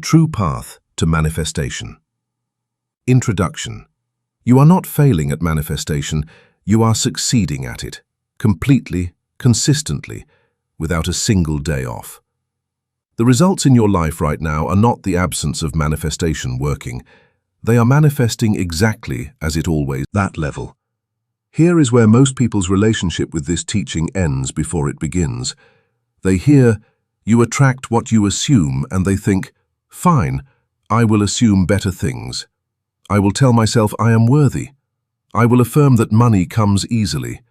true path to manifestation. Introduction. You are not failing at manifestation, you are succeeding at it, completely, consistently, without a single day off. The results in your life right now are not the absence of manifestation working. They are manifesting exactly as it always that level. Here is where most people's relationship with this teaching ends before it begins. They hear, you attract what you assume, and they think, fine, I will assume better things. I will tell myself I am worthy. I will affirm that money comes easily.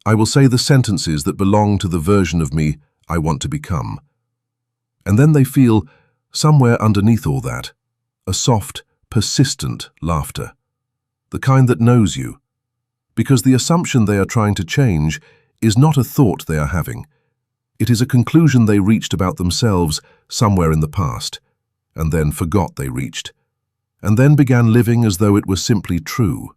I will say the sentences that belong to the version of me I want to become. And then they feel, somewhere underneath all that, a soft, persistent laughter, the kind that knows you, because the assumption they are trying to change is not a thought they are having. It is a conclusion they reached about themselves somewhere in the past, and then forgot they reached, and then began living as though it were simply true.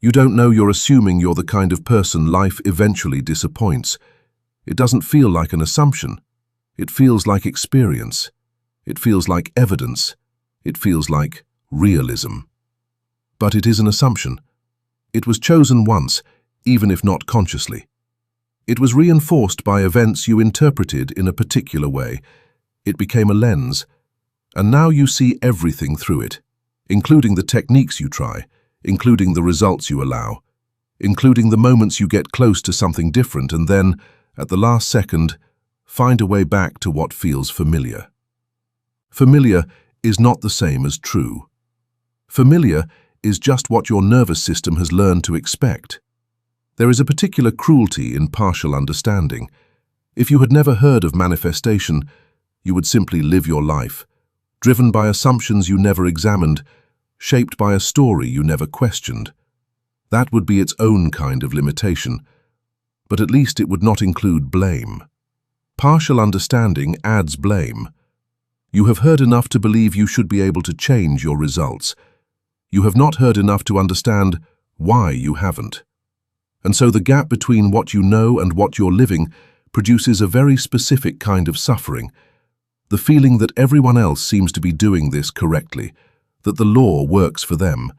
You don't know you're assuming you're the kind of person life eventually disappoints. It doesn't feel like an assumption. It feels like experience. It feels like evidence. It feels like realism. But it is an assumption. It was chosen once, even if not consciously. It was reinforced by events you interpreted in a particular way. It became a lens, and now you see everything through it, including the techniques you try, including the results you allow, including the moments you get close to something different and then, at the last second, find a way back to what feels familiar. Familiar is not the same as true. Familiar is just what your nervous system has learned to expect. There is a particular cruelty in partial understanding. If you had never heard of manifestation, you would simply live your life, driven by assumptions you never examined, shaped by a story you never questioned. That would be its own kind of limitation, but at least it would not include blame. Partial understanding adds blame. You have heard enough to believe you should be able to change your results. You have not heard enough to understand why you haven't. And so the gap between what you know and what you're living produces a very specific kind of suffering. The feeling that everyone else seems to be doing this correctly, that the law works for them,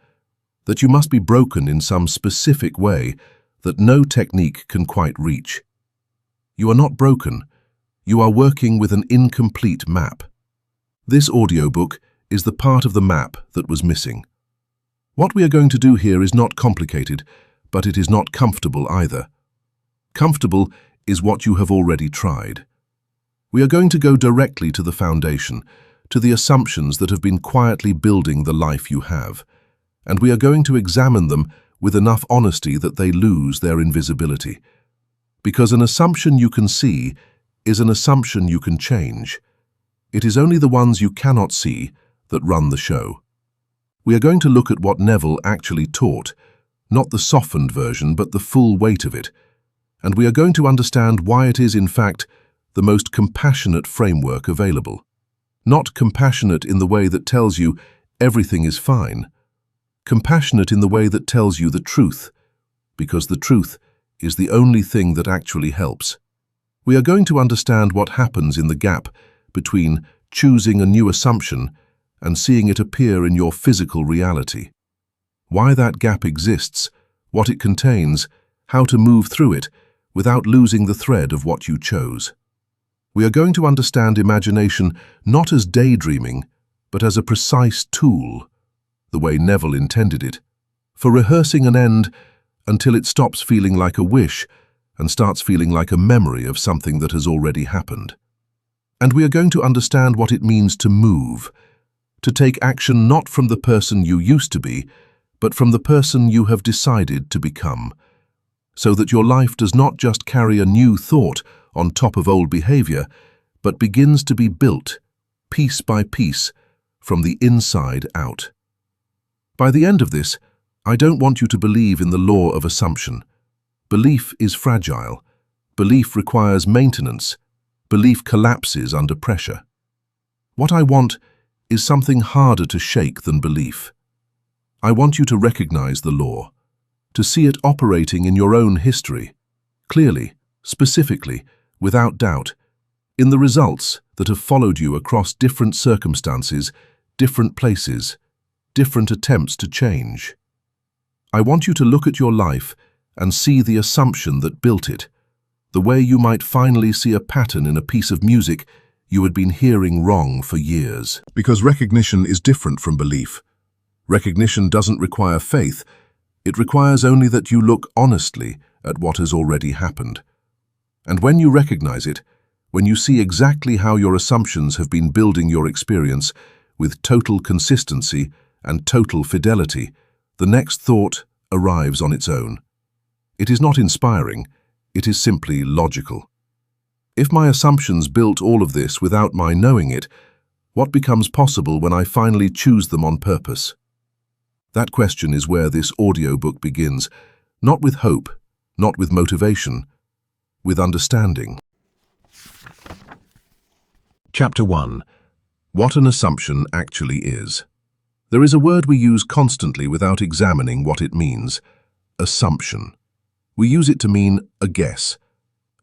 that you must be broken in some specific way that no technique can quite reach. You are not broken. You are working with an incomplete map. This audiobook is the part of the map that was missing. What we are going to do here is not complicated, but it is not comfortable either. Comfortable is what you have already tried. We are going to go directly to the foundation, to the assumptions that have been quietly building the life you have, and we are going to examine them with enough honesty that they lose their invisibility. Because an assumption you can see is an assumption you can change. It is only the ones you cannot see that run the show. We are going to look at what Neville actually taught, not the softened version, but the full weight of it. And we are going to understand why it is, in fact, the most compassionate framework available. Not compassionate in the way that tells you everything is fine. Compassionate in the way that tells you the truth, because the truth is the only thing that actually helps. We are going to understand what happens in the gap between choosing a new assumption and seeing it appear in your physical reality. Why that gap exists, what it contains, how to move through it without losing the thread of what you chose. We are going to understand imagination not as daydreaming, but as a precise tool, the way Neville intended it, for rehearsing an end until it stops feeling like a wish and starts feeling like a memory of something that has already happened. And we are going to understand what it means to move, to take action not from the person you used to be, but from the person you have decided to become, so that your life does not just carry a new thought on top of old behavior, but begins to be built, piece by piece, from the inside out. By the end of this, I don't want you to believe in the law of assumption. Belief is fragile. Belief requires maintenance. Belief collapses under pressure. What I want is something harder to shake than belief. I want you to recognize the law, to see it operating in your own history, clearly, specifically, without doubt, in the results that have followed you across different circumstances, different places, different attempts to change. I want you to look at your life and see the assumption that built it, the way you might finally see a pattern in a piece of music you had been hearing wrong for years. Because recognition is different from belief. Recognition doesn't require faith. It requires only that you look honestly at what has already happened. And when you recognize it, when you see exactly how your assumptions have been building your experience with total consistency and total fidelity, the next thought arrives on its own. It is not inspiring, it is simply logical. If my assumptions built all of this without my knowing it, what becomes possible when I finally choose them on purpose? That question is where this audiobook begins, not with hope, not with motivation, with understanding. Chapter 1. What an assumption actually is. There is a word we use constantly without examining what it means: assumption. We use it to mean a guess,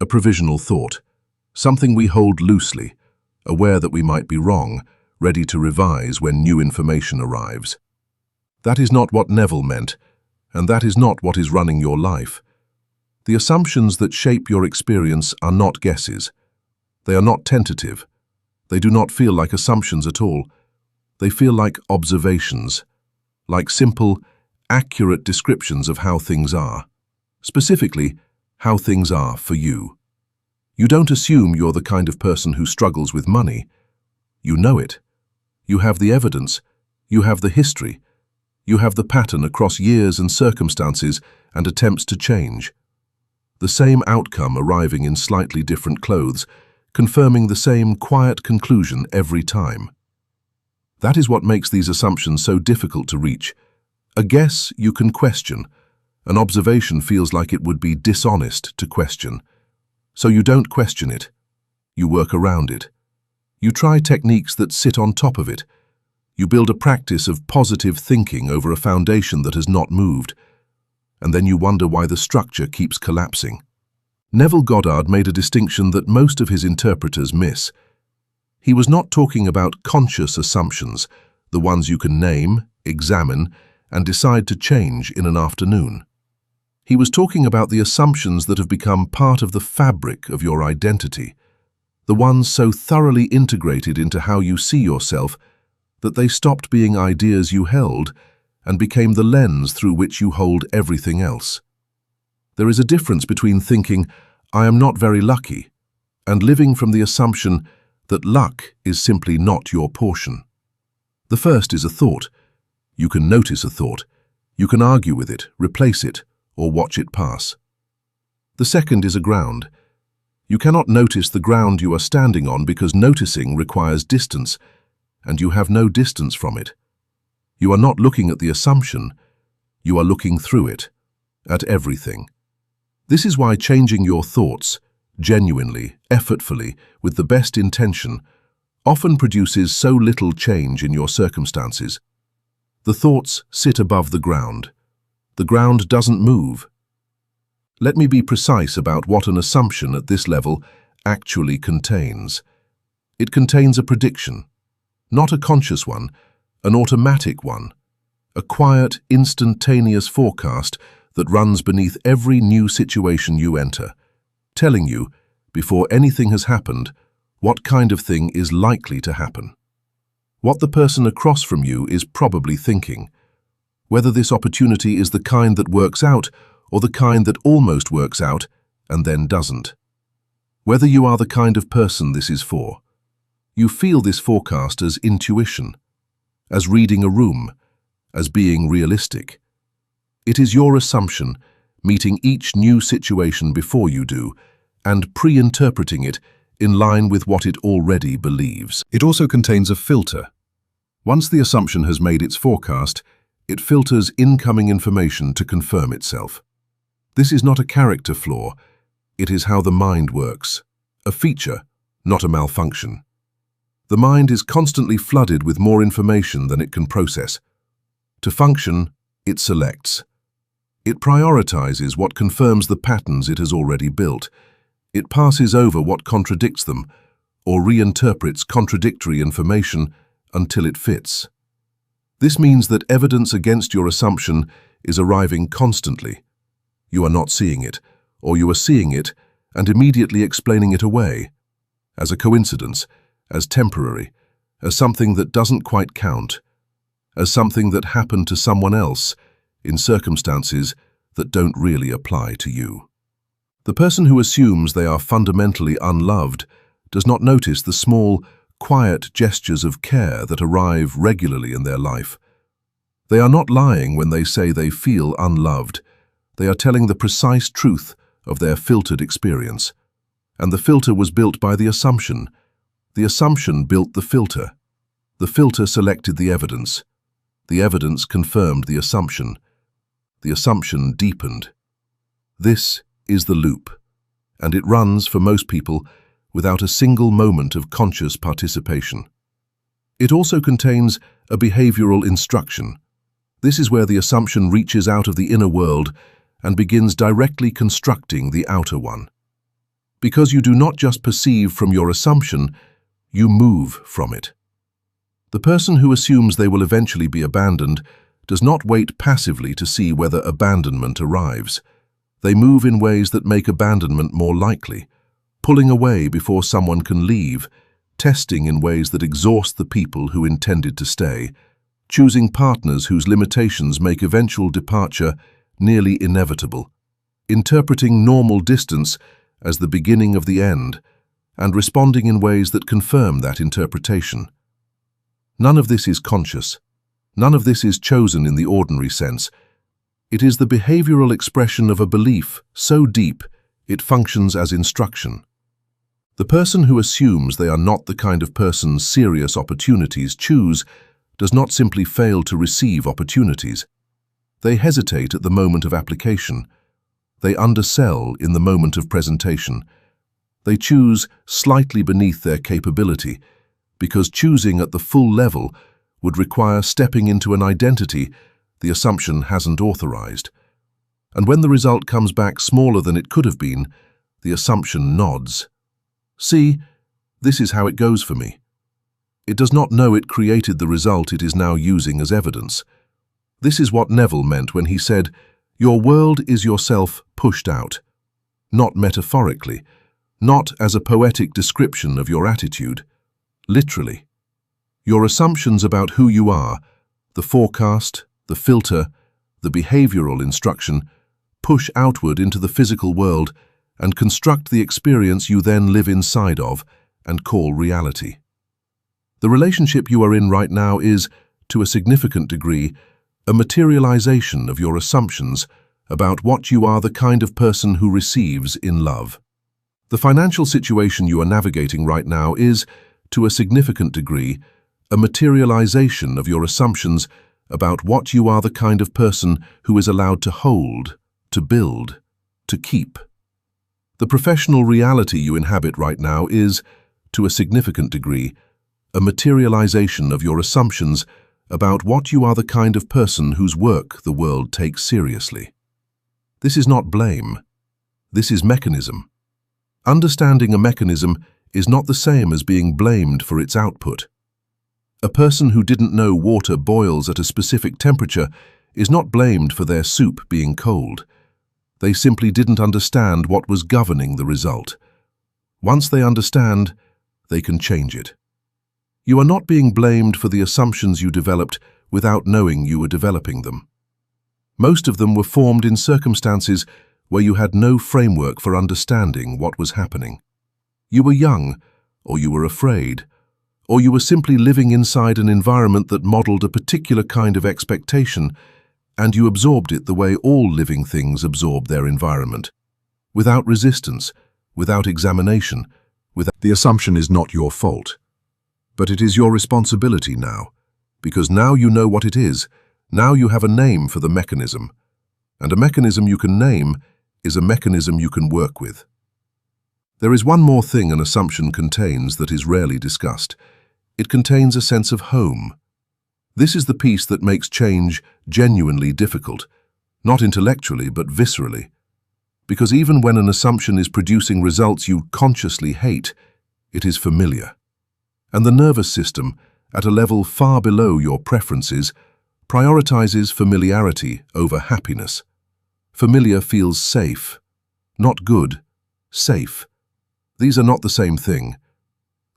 a provisional thought, something we hold loosely, aware that we might be wrong, ready to revise when new information arrives. That is not what Neville meant, and that is not what is running your life. The assumptions that shape your experience are not guesses. They are not tentative. They do not feel like assumptions at all. They feel like observations, like simple, accurate descriptions of how things are. Specifically, how things are for you. You don't assume you're the kind of person who struggles with money. You know it. You have the evidence. You have the history. You have the pattern across years and circumstances and attempts to change. The same outcome arriving in slightly different clothes, confirming the same quiet conclusion every time. That is what makes these assumptions so difficult to reach. A guess you can question. An observation feels like it would be dishonest to question. So you don't question it. You work around it. You try techniques that sit on top of it. You build a practice of positive thinking over a foundation that has not moved. And then you wonder why the structure keeps collapsing. Neville Goddard made a distinction that most of his interpreters miss. He was not talking about conscious assumptions, the ones you can name, examine, and decide to change in an afternoon. He was talking about the assumptions that have become part of the fabric of your identity, the ones so thoroughly integrated into how you see yourself that they stopped being ideas you held and became the lens through which you hold everything else. There is a difference between thinking, "I am not very lucky," and living from the assumption that luck is simply not your portion. The first is a thought. You can notice a thought. You can argue with it, replace it, or watch it pass. The second is a ground. You cannot notice the ground you are standing on because noticing requires distance, and you have no distance from it. You are not looking at the assumption, you are looking through it, at everything. This is why changing your thoughts, genuinely, effortfully, with the best intention, often produces so little change in your circumstances. The thoughts sit above the ground. The ground doesn't move. Let me be precise about what an assumption at this level actually contains. It contains a prediction, not a conscious one, an automatic one, a quiet, instantaneous forecast that runs beneath every new situation you enter, telling you, before anything has happened, what kind of thing is likely to happen. What the person across from you is probably thinking, whether this opportunity is the kind that works out or the kind that almost works out and then doesn't. Whether you are the kind of person this is for. You feel this forecast as intuition, as reading a room, as being realistic. It is your assumption, meeting each new situation before you do, and pre-interpreting it in line with what it already believes. It also contains a filter. Once the assumption has made its forecast, it filters incoming information to confirm itself. This is not a character flaw, it is how the mind works. A feature, not a malfunction. The mind is constantly flooded with more information than it can process. To function, it selects. It prioritizes what confirms the patterns it has already built. It passes over what contradicts them, or reinterprets contradictory information until it fits. This means that evidence against your assumption is arriving constantly. You are not seeing it, or you are seeing it and immediately explaining it away, as a coincidence, as temporary, as something that doesn't quite count, as something that happened to someone else in circumstances that don't really apply to you. The person who assumes they are fundamentally unloved does not notice the small, quiet gestures of care that arrive regularly in their life. They are not lying when they say they feel unloved. They are telling the precise truth of their filtered experience. And the filter was built by the assumption. The assumption built the filter. The filter selected the evidence. The evidence confirmed the assumption. The assumption deepened. This is the loop, and it runs for most people without a single moment of conscious participation. It also contains a behavioral instruction. This is where the assumption reaches out of the inner world and begins directly constructing the outer one. Because you do not just perceive from your assumption, you move from it. The person who assumes they will eventually be abandoned does not wait passively to see whether abandonment arrives. They move in ways that make abandonment more likely, pulling away before someone can leave, testing in ways that exhaust the people who intended to stay, choosing partners whose limitations make eventual departure nearly inevitable, interpreting normal distance as the beginning of the end, and responding in ways that confirm that interpretation. None of this is conscious. None of this is chosen in the ordinary sense. It is the behavioral expression of a belief so deep it functions as instruction. The person who assumes they are not the kind of person serious opportunities choose does not simply fail to receive opportunities. They hesitate at the moment of application. They undersell in the moment of presentation. They choose slightly beneath their capability, because choosing at the full level would require stepping into an identity the assumption hasn't authorized. And when the result comes back smaller than it could have been, the assumption nods. See, this is how it goes for me. It does not know it created the result it is now using as evidence. This is what Neville meant when he said, "Your world is yourself pushed out." Not metaphorically, not as a poetic description of your attitude. Literally. Your assumptions about who you are, the forecast, the filter, the behavioral instruction, push outward into the physical world and construct the experience you then live inside of and call reality. The relationship you are in right now is, to a significant degree, a materialization of your assumptions about what you are the kind of person who receives in love. The financial situation you are navigating right now is, to a significant degree, a materialization of your assumptions about what you are the kind of person who is allowed to hold, to build, to keep. The professional reality you inhabit right now is, to a significant degree, a materialization of your assumptions about what you are the kind of person whose work the world takes seriously. This is not blame. This is mechanism. Understanding a mechanism is not the same as being blamed for its output. A person who didn't know water boils at a specific temperature is not blamed for their soup being cold. They simply didn't understand what was governing the result. Once they understand, they can change it. You are not being blamed for the assumptions you developed without knowing you were developing them. Most of them were formed in circumstances where you had no framework for understanding what was happening. You were young, or you were afraid, or you were simply living inside an environment that modeled a particular kind of expectation, and you absorbed it the way all living things absorb their environment, without resistance, without examination, without... The assumption is not your fault, but it is your responsibility now, because now you know what it is. Now you have a name for the mechanism, and a mechanism you can name is a mechanism you can work with. There is one more thing an assumption contains that is rarely discussed. It contains a sense of home. This is the piece that makes change genuinely difficult, not intellectually but viscerally. Because even when an assumption is producing results you consciously hate, it is familiar. And the nervous system, at a level far below your preferences, prioritizes familiarity over happiness. Familiar feels safe. Not good, safe. These are not the same thing.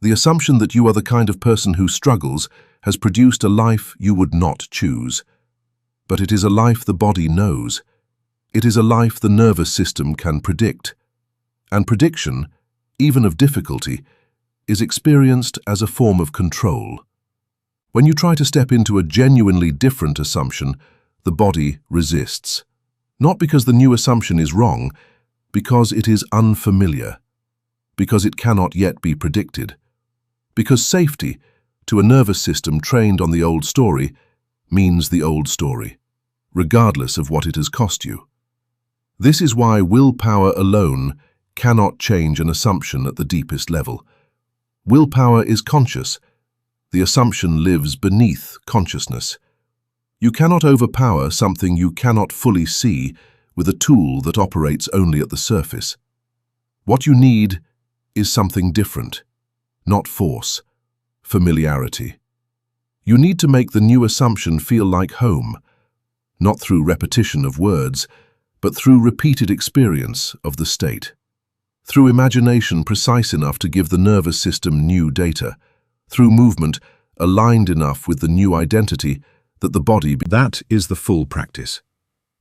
The assumption that you are the kind of person who struggles has produced a life you would not choose. But it is a life the body knows. It is a life the nervous system can predict. And prediction, even of difficulty, is experienced as a form of control. When you try to step into a genuinely different assumption, the body resists. Not because the new assumption is wrong, because it is unfamiliar, because it cannot yet be predicted, because safety, to a nervous system trained on the old story, means the old story, regardless of what it has cost you. This is why willpower alone cannot change an assumption at the deepest level. Willpower is conscious. The assumption lives beneath consciousness. You cannot overpower something you cannot fully see with a tool that operates only at the surface. What you need is something different, not force, familiarity. You need to make the new assumption feel like home, not through repetition of words, but through repeated experience of the state. Through imagination precise enough to give the nervous system new data, through movement aligned enough with the new identity that the body... That is the full practice.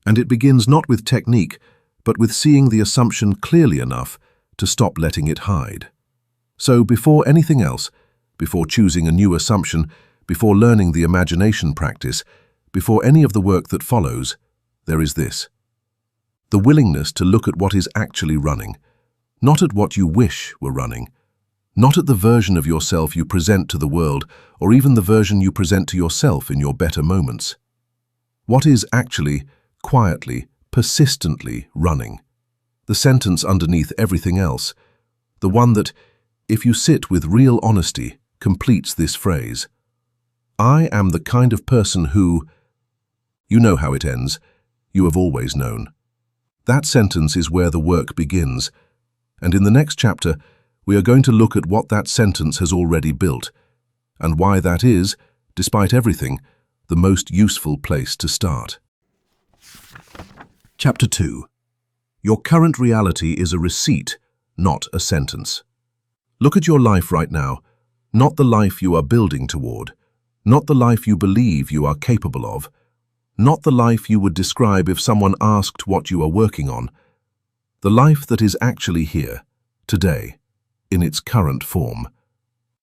And it begins not with technique, but with seeing the assumption clearly enough to stop letting it hide. So before anything else, before choosing a new assumption, before learning the imagination practice, before any of the work that follows, there is this: the willingness to look at what is actually running, not at what you wish were running, not at the version of yourself you present to the world, or even the version you present to yourself in your better moments. What is actually, quietly, persistently running? The sentence underneath everything else, the one that, if you sit with real honesty, completes this phrase. I am the kind of person who... You know how it ends. You have always known. That sentence is where the work begins. And in the next chapter, we are going to look at what that sentence has already built, and why that is, despite everything, the most useful place to start. Chapter 2. Your current reality is a receipt, not a sentence. Look at your life right now, not the life you are building toward, not the life you believe you are capable of, not the life you would describe if someone asked what you are working on, the life that is actually here, today, in its current form.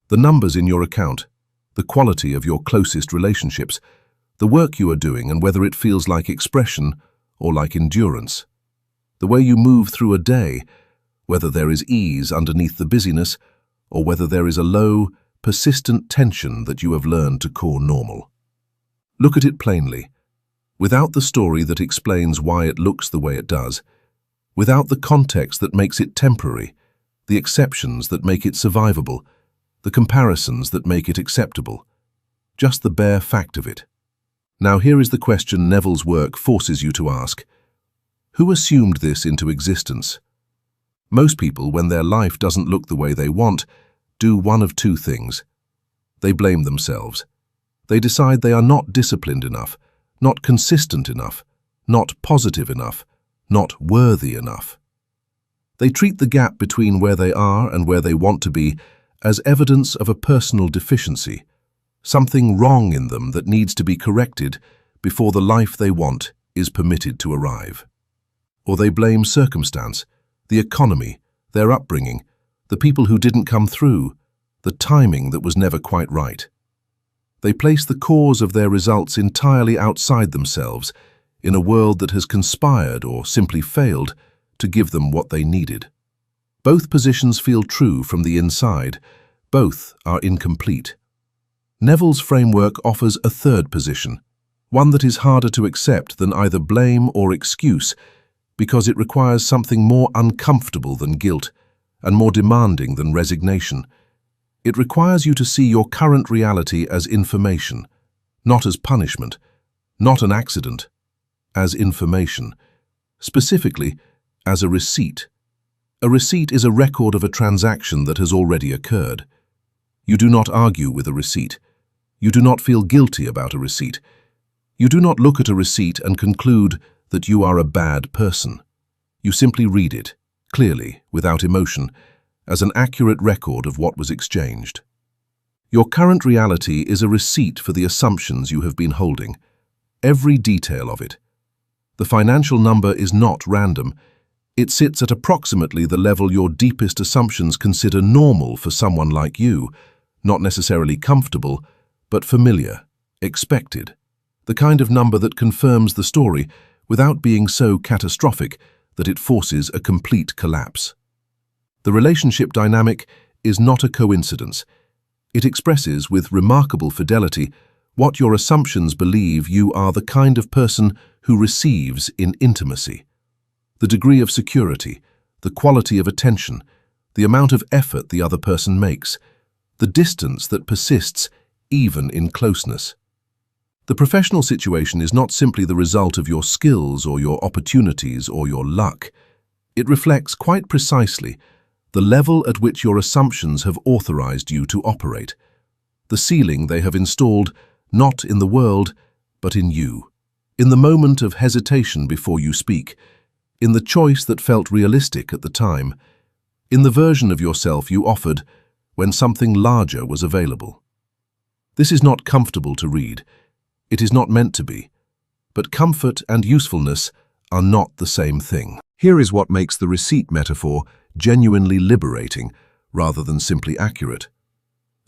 The numbers in your account, the quality of your closest relationships, the work you are doing and whether it feels like expression or like endurance. The way you move through a day, whether there is ease underneath the busyness or whether there is a low, persistent tension that you have learned to call normal. Look at it plainly, without the story that explains why it looks the way it does, without the context that makes it temporary, the exceptions that make it survivable, the comparisons that make it acceptable, just the bare fact of it. Now here is the question Neville's work forces you to ask. Who assumed this into existence? Most people, when their life doesn't look the way they want, do one of two things. They blame themselves. They decide they are not disciplined enough, not consistent enough, not positive enough, not worthy enough. They treat the gap between where they are and where they want to be as evidence of a personal deficiency, something wrong in them that needs to be corrected before the life they want is permitted to arrive. Or they blame circumstance, the economy, their upbringing, the people who didn't come through, the timing that was never quite right. They place the cause of their results entirely outside themselves, in a world that has conspired or simply failed to give them what they needed. Both positions feel true from the inside. Both are incomplete. Neville's framework offers a third position, one that is harder to accept than either blame or excuse, because it requires something more uncomfortable than guilt and more demanding than resignation. It requires you to see your current reality as information, not as punishment, not an accident, as information, specifically as a receipt A receipt is a record of a transaction that has already occurred. You do not argue with a receipt. You do not feel guilty about a receipt. You do not look at a receipt and conclude that you are a bad person. You simply read it, clearly, without emotion, as an accurate record of what was exchanged. Your current reality is a receipt for the assumptions you have been holding, every detail of it. The financial number is not random. It sits at approximately the level your deepest assumptions consider normal for someone like you, not necessarily comfortable, but familiar, expected. The kind of number that confirms the story without being so catastrophic that it forces a complete collapse. The relationship dynamic is not a coincidence. It expresses with remarkable fidelity what your assumptions believe you are the kind of person who receives in intimacy. The degree of security, the quality of attention, the amount of effort the other person makes, the distance that persists even in closeness. The professional situation is not simply the result of your skills or your opportunities or your luck. It reflects quite precisely the level at which your assumptions have authorized you to operate, the ceiling they have installed not in the world, but in you, in the moment of hesitation before you speak, in the choice that felt realistic at the time, in the version of yourself you offered when something larger was available. This is not comfortable to read. It is not meant to be. But comfort and usefulness are not the same thing. Here is what makes the receipt metaphor genuinely liberating rather than simply accurate.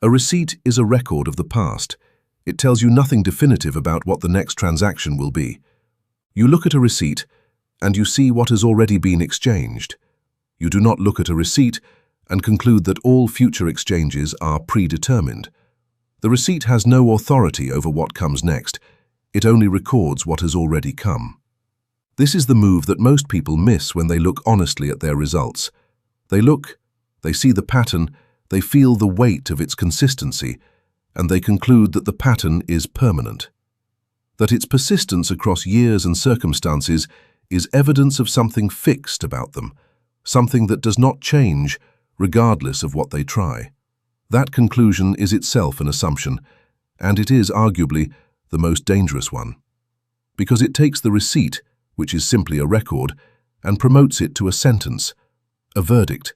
A receipt is a record of the past. It tells you nothing definitive about what the next transaction will be. You look at a receipt and you see what has already been exchanged. You do not look at a receipt and conclude that all future exchanges are predetermined. The receipt has no authority over what comes next. It only records what has already come. This is the move that most people miss when they look honestly at their results. They look, they see the pattern, they feel the weight of its consistency, and they conclude that the pattern is permanent. That its persistence across years and circumstances is evidence of something fixed about them, something that does not change regardless of what they try. That conclusion is itself an assumption, and it is arguably the most dangerous one, because it takes the receipt, which is simply a record, and promotes it to a sentence, a verdict,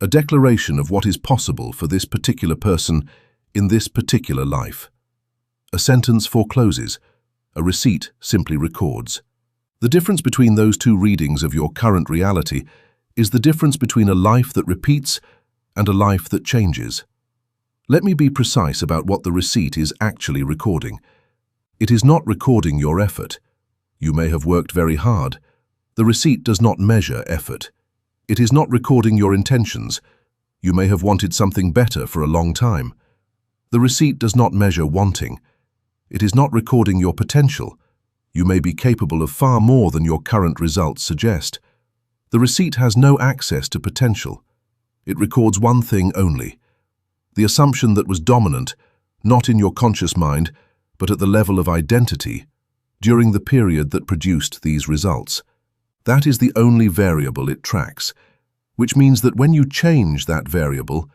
a declaration of what is possible for this particular person in this particular life. A sentence forecloses, a receipt simply records. The difference between those two readings of your current reality is the difference between a life that repeats and a life that changes. Let me be precise about what the receipt is actually recording. It is not recording your effort. You may have worked very hard. The receipt does not measure effort. It is not recording your intentions. You may have wanted something better for a long time. The receipt does not measure wanting. It is not recording your potential. You may be capable of far more than your current results suggest. The receipt has no access to potential. It records one thing only: the assumption that was dominant, not in your conscious mind, but at the level of identity, during the period that produced these results. That is the only variable it tracks, which means that when you change that variable,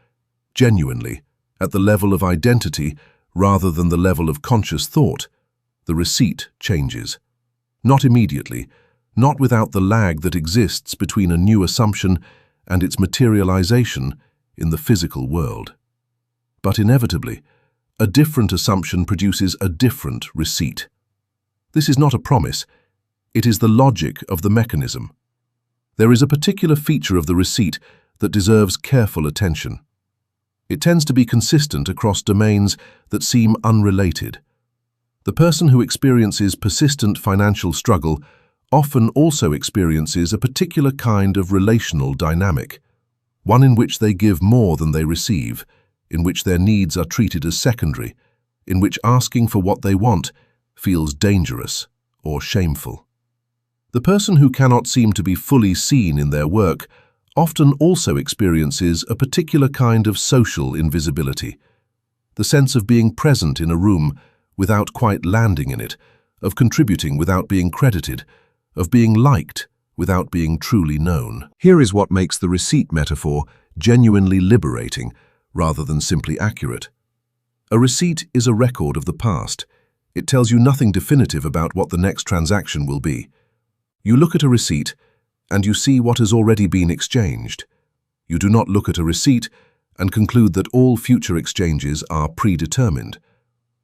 genuinely, at the level of identity rather than the level of conscious thought, the receipt changes. Not immediately, not without the lag that exists between a new assumption and its materialization in the physical world. But inevitably, a different assumption produces a different receipt. This is not a promise. It is the logic of the mechanism. There is a particular feature of the receipt that deserves careful attention. It tends to be consistent across domains that seem unrelated. The person who experiences persistent financial struggle often also experiences a particular kind of relational dynamic, one in which they give more than they receive, in which their needs are treated as secondary, in which asking for what they want feels dangerous or shameful. The person who cannot seem to be fully seen in their work often also experiences a particular kind of social invisibility, the sense of being present in a room without quite landing in it, of contributing without being credited, of being liked without being truly known. Here is what makes the receipt metaphor genuinely liberating rather than simply accurate. A receipt is a record of the past. It tells you nothing definitive about what the next transaction will be. You look at a receipt and you see what has already been exchanged. You do not look at a receipt and conclude that all future exchanges are predetermined.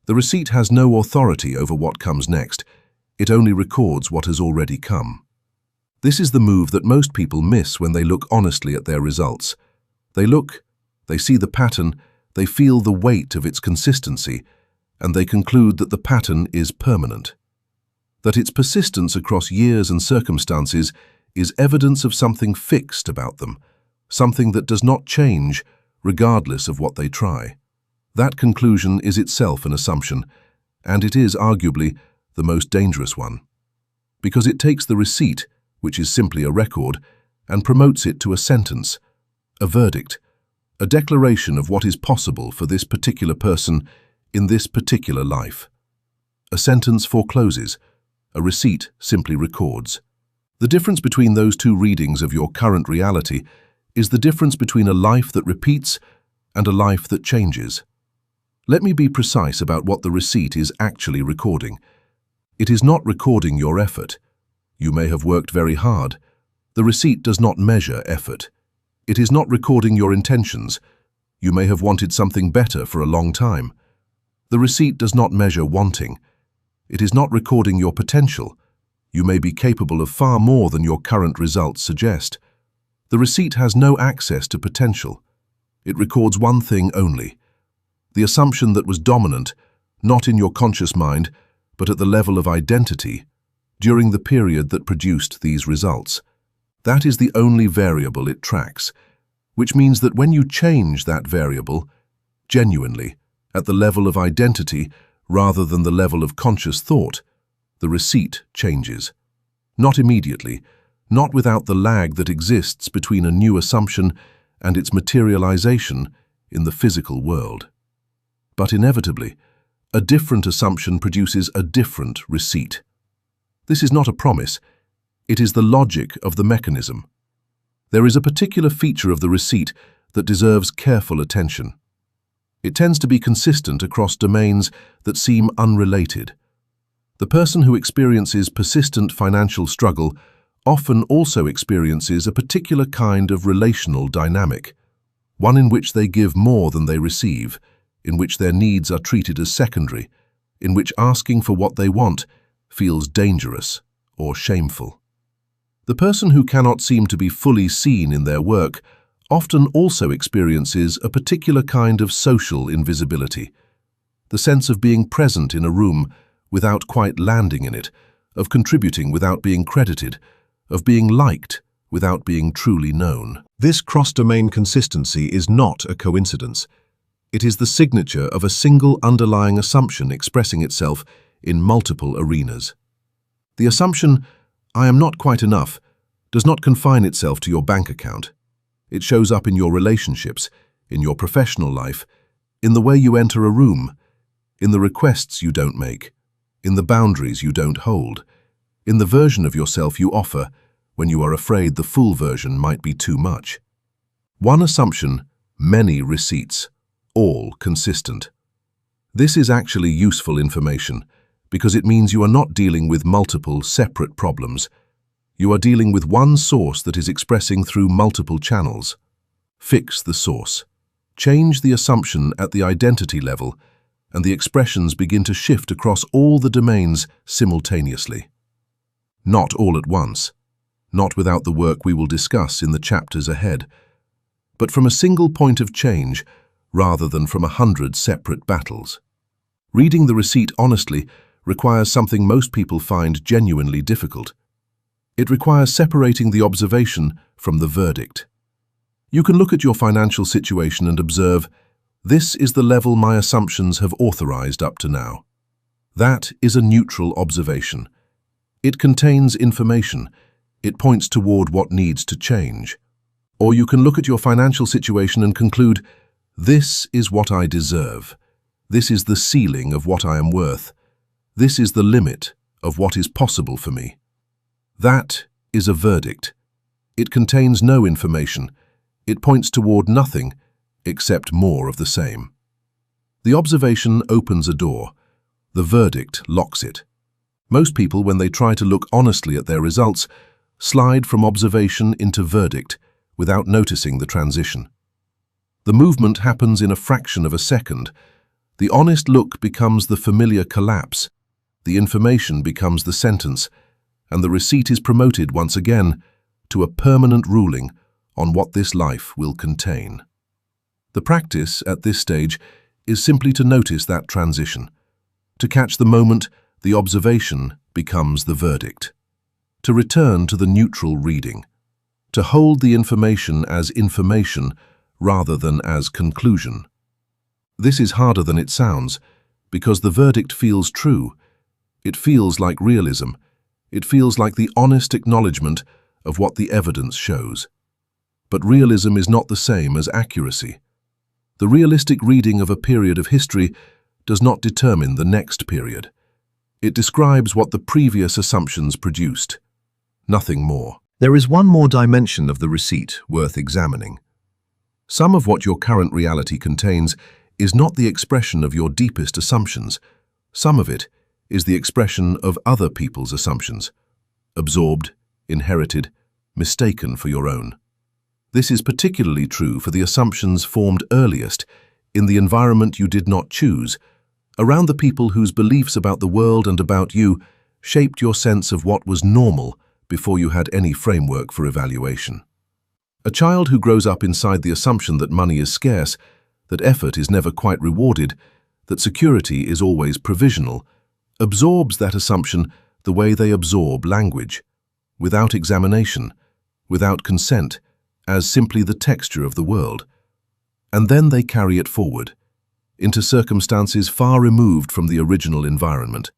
The receipt has no authority over what comes next. It only records what has already come. This is the move that most people miss when they look honestly at their results. They look, they see the pattern, they feel the weight of its consistency, and they conclude that the pattern is permanent. That its persistence across years and circumstances is evidence of something fixed about them, something that does not change regardless of what they try. That conclusion is itself an assumption, and it is arguably the most dangerous one. Because it takes the receipt, which is simply a record, and promotes it to a sentence, a verdict, a declaration of what is possible for this particular person in this particular life. A sentence forecloses, a receipt simply records. The difference between those two readings of your current reality is the difference between a life that repeats and a life that changes. Let me be precise about what the receipt is actually recording. It is not recording your effort. You may have worked very hard. The receipt does not measure effort. It is not recording your intentions. You may have wanted something better for a long time. The receipt does not measure wanting. It is not recording your potential. You may be capable of far more than your current results suggest. The receipt has no access to potential. It records one thing only: the assumption that was dominant, not in your conscious mind, but at the level of identity, during the period that produced these results. That is the only variable it tracks, which means that when you change that variable, genuinely, at the level of identity rather than the level of conscious thought, the receipt changes. Not immediately, not without the lag that exists between a new assumption and its materialization in the physical world. But inevitably, a different assumption produces a different receipt. This is not a promise. It is the logic of the mechanism. There is a particular feature of the receipt that deserves careful attention. It tends to be consistent across domains that seem unrelated. The person who experiences persistent financial struggle often also experiences a particular kind of relational dynamic, one in which they give more than they receive, in which their needs are treated as secondary, in which asking for what they want feels dangerous or shameful. The person who cannot seem to be fully seen in their work often also experiences a particular kind of social invisibility, the sense of being present in a room without quite landing in it, of contributing without being credited, of being liked without being truly known. This cross-domain consistency is not a coincidence. It is the signature of a single underlying assumption expressing itself in multiple arenas. The assumption, "I am not quite enough," does not confine itself to your bank account. It shows up in your relationships, in your professional life, in the way you enter a room, in the requests you don't make, in the boundaries you don't hold, in the version of yourself you offer when you are afraid the full version might be too much. One assumption, many receipts, all consistent. This is actually useful information because it means you are not dealing with multiple separate problems. You are dealing with one source that is expressing through multiple channels. Fix the source. Change the assumption at the identity level, and the expressions begin to shift across all the domains simultaneously. Not all at once, not without the work we will discuss in the chapters ahead, but from a single point of change rather than from 100 separate battles. Reading the receipt honestly requires something most people find genuinely difficult. It requires separating the observation from the verdict. You can look at your financial situation and observe, this is the level my assumptions have authorized up to now. That is a neutral observation. It contains information. It points toward what needs to change. Or you can look at your financial situation and conclude, this is what I deserve. This is the ceiling of what I am worth. This is the limit of what is possible for me. That is a verdict. It contains no information. It points toward nothing except more of the same. The observation opens a door. The verdict locks it. Most people, when they try to look honestly at their results, slide from observation into verdict without noticing the transition. The movement happens in a fraction of a second. The honest look becomes the familiar collapse. The information becomes the sentence, and the receipt is promoted once again to a permanent ruling on what this life will contain. The practice at this stage is simply to notice that transition. To catch the moment, the observation becomes the verdict. To return to the neutral reading. To hold the information as information rather than as conclusion. This is harder than it sounds, because the verdict feels true. It feels like realism. It feels like the honest acknowledgement of what the evidence shows. But realism is not the same as accuracy. The realistic reading of a period of history does not determine the next period. It describes what the previous assumptions produced. Nothing more. There is one more dimension of the receipt worth examining. Some of what your current reality contains is not the expression of your deepest assumptions. Some of it is the expression of other people's assumptions, absorbed, inherited, mistaken for your own. This is particularly true for the assumptions formed earliest in the environment you did not choose, around the people whose beliefs about the world and about you shaped your sense of what was normal before you had any framework for evaluation. A child who grows up inside the assumption that money is scarce, that effort is never quite rewarded, that security is always provisional, absorbs that assumption the way they absorb language, without examination, without consent, as simply the texture of the world. And then they carry it forward, into circumstances far removed from the original environment,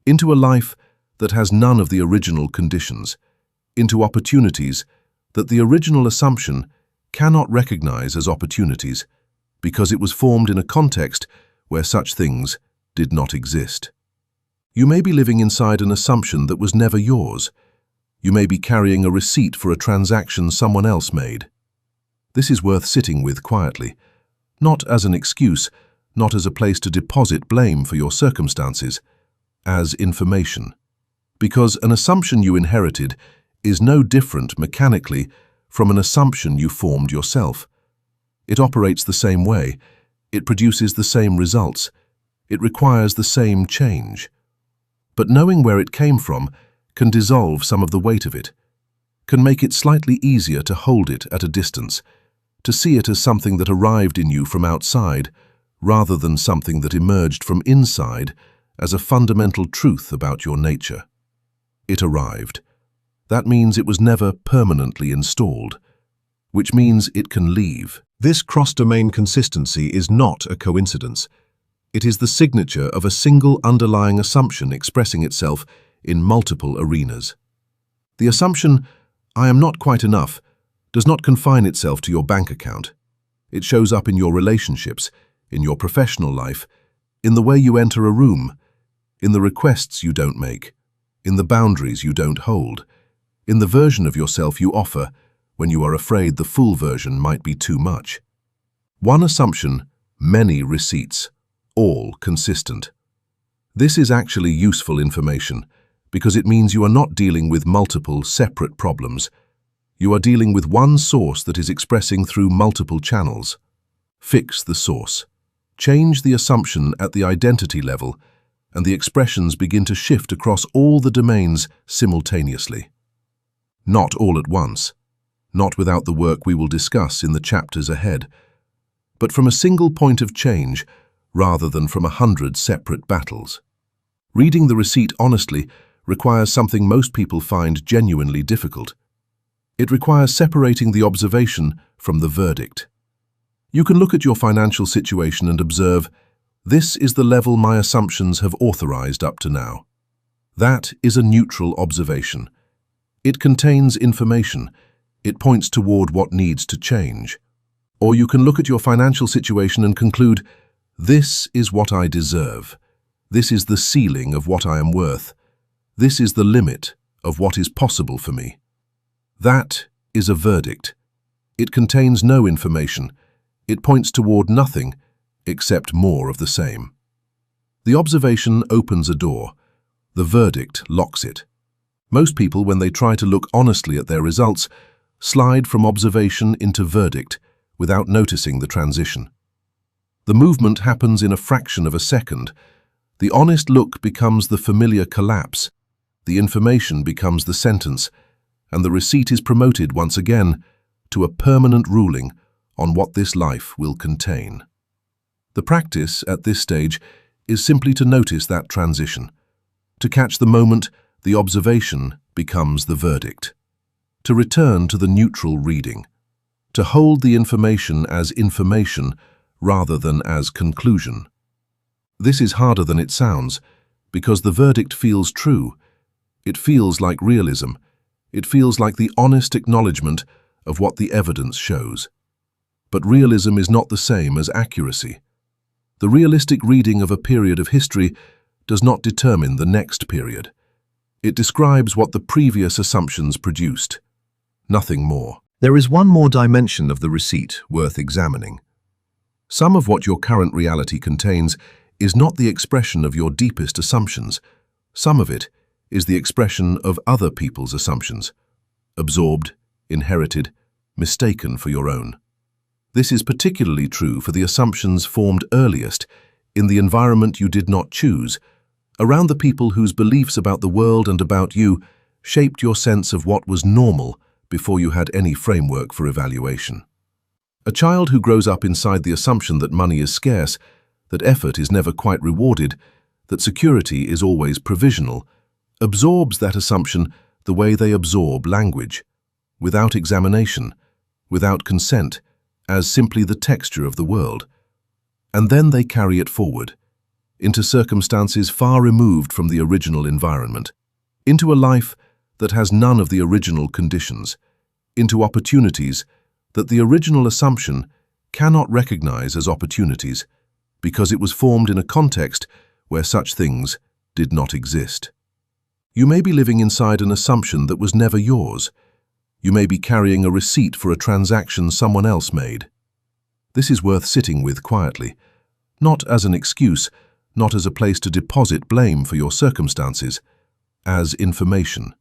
into a life that has none of the original conditions, into opportunities that the original assumption cannot recognize as opportunities because it was formed in a context where such things did not exist. You may be living inside an assumption that was never yours. You may be carrying a receipt for a transaction someone else made. This is worth sitting with quietly, not as an excuse, not as a place to deposit blame for your circumstances, as information. Because an assumption you inherited is no different mechanically from an assumption you formed yourself. It operates the same way. It produces the same results. It requires the same change. But knowing where it came from can dissolve some of the weight of it, can make it slightly easier to hold it at a distance, to see it as something that arrived in you from outside, rather than something that emerged from inside as a fundamental truth about your nature. It arrived. That means it was never permanently installed, which means it can leave. This cross-domain consistency is not a coincidence. It is the signature of a single underlying assumption expressing itself in multiple arenas. The assumption, "I am not quite enough," does not confine itself to your bank account. It shows up in your relationships, in your professional life, in the way you enter a room, in the requests you don't make, in the boundaries you don't hold, in the version of yourself you offer when you are afraid the full version might be too much. One assumption, many receipts, all consistent. This is actually useful information because it means you are not dealing with multiple separate problems. You are dealing with one source that is expressing through multiple channels. Fix the source. Change the assumption at the identity level, and the expressions begin to shift across all the domains simultaneously. Not all at once, not without the work we will discuss in the chapters ahead, but from a single point of change rather than from 100 separate battles. Reading the receipt honestly requires something most people find genuinely difficult. It requires separating the observation from the verdict. You can look at your financial situation and observe, this is the level my assumptions have authorized up to now. That is a neutral observation. It contains information. It points toward what needs to change. Or you can look at your financial situation and conclude, this is what I deserve. This is the ceiling of what I am worth. This is the limit of what is possible for me. That is a verdict. It contains no information. It points toward nothing except more of the same. The observation opens a door. The verdict locks it. Most people, when they try to look honestly at their results, slide from observation into verdict without noticing the transition. The movement happens in a fraction of a second. The honest look becomes the familiar collapse. The information becomes the sentence, and the receipt is promoted once again to a permanent ruling on what this life will contain. The practice at this stage is simply to notice that transition. To catch the moment, the observation becomes the verdict. To return to the neutral reading. To hold the information as information rather than as conclusion. This is harder than it sounds, because the verdict feels true. It feels like realism. It feels like the honest acknowledgement of what the evidence shows. But realism is not the same as accuracy. The realistic reading of a period of history does not determine the next period. It describes what the previous assumptions produced. Nothing more. There is one more dimension of the receipt worth examining. Some of what your current reality contains is not the expression of your deepest assumptions. Some of it is the expression of other people's assumptions, absorbed, inherited, mistaken for your own. This is particularly true for the assumptions formed earliest in the environment you did not choose, around the people whose beliefs about the world and about you shaped your sense of what was normal before you had any framework for evaluation. A child who grows up inside the assumption that money is scarce, that effort is never quite rewarded, that security is always provisional, absorbs that assumption the way they absorb language, without examination, without consent, as simply the texture of the world. And then they carry it forward, into circumstances far removed from the original environment, into a life that has none of the original conditions, into opportunities that the original assumption cannot recognize as opportunities because it was formed in a context where such things did not exist. You may be living inside an assumption that was never yours. You may be carrying a receipt for a transaction someone else made. This is worth sitting with quietly, not as an excuse, not as a place to deposit blame for your circumstances, as information.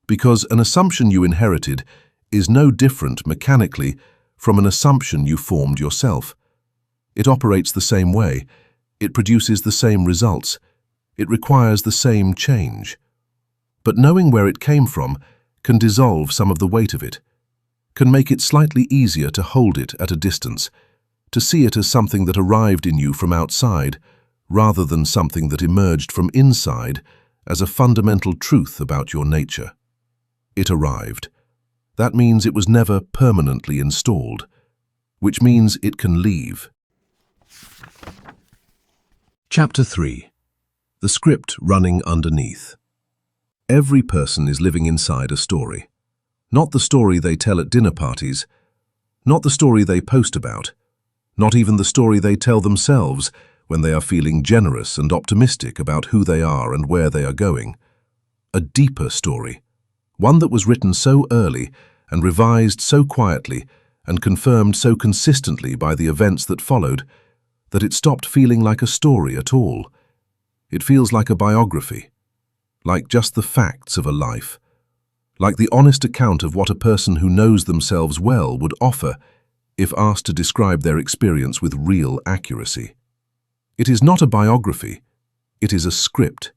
Because an assumption you inherited is no different mechanically from an assumption you formed yourself. It operates the same way. It produces the same results. It requires the same change. But knowing where it came from can dissolve some of the weight of it, can make it slightly easier to hold it at a distance, to see it as something that arrived in you from outside, rather than something that emerged from inside as a fundamental truth about your nature. It arrived. That means it was never permanently installed, which means it can leave. Chapter 3. The script running underneath. Every person is living inside a story. Not the story they tell at dinner parties, not the story they post about, not even the story they tell themselves when they are feeling generous and optimistic about who they are and where they are going. A deeper story, one that was written so early and revised so quietly and confirmed so consistently by the events that followed that it stopped feeling like a story at all. It feels like a biography, like just the facts of a life, like the honest account of what a person who knows themselves well would offer if asked to describe their experience with real accuracy. It is not a biography, it is a script.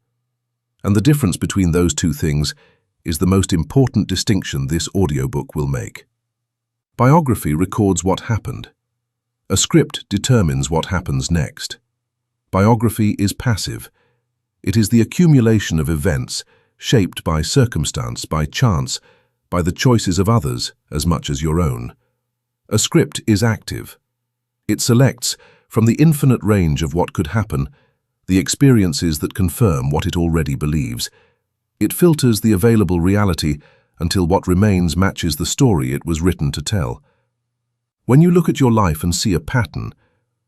And the difference between those two things is the most important distinction this audiobook will make. Biography records what happened. A script determines what happens next. Biography is passive. It is the accumulation of events shaped by circumstance, by chance, by the choices of others as much as your own. A script is active. It selects, from the infinite range of what could happen, the experiences that confirm what it already believes. It filters the available reality until what remains matches the story it was written to tell. When you look at your life and see a pattern,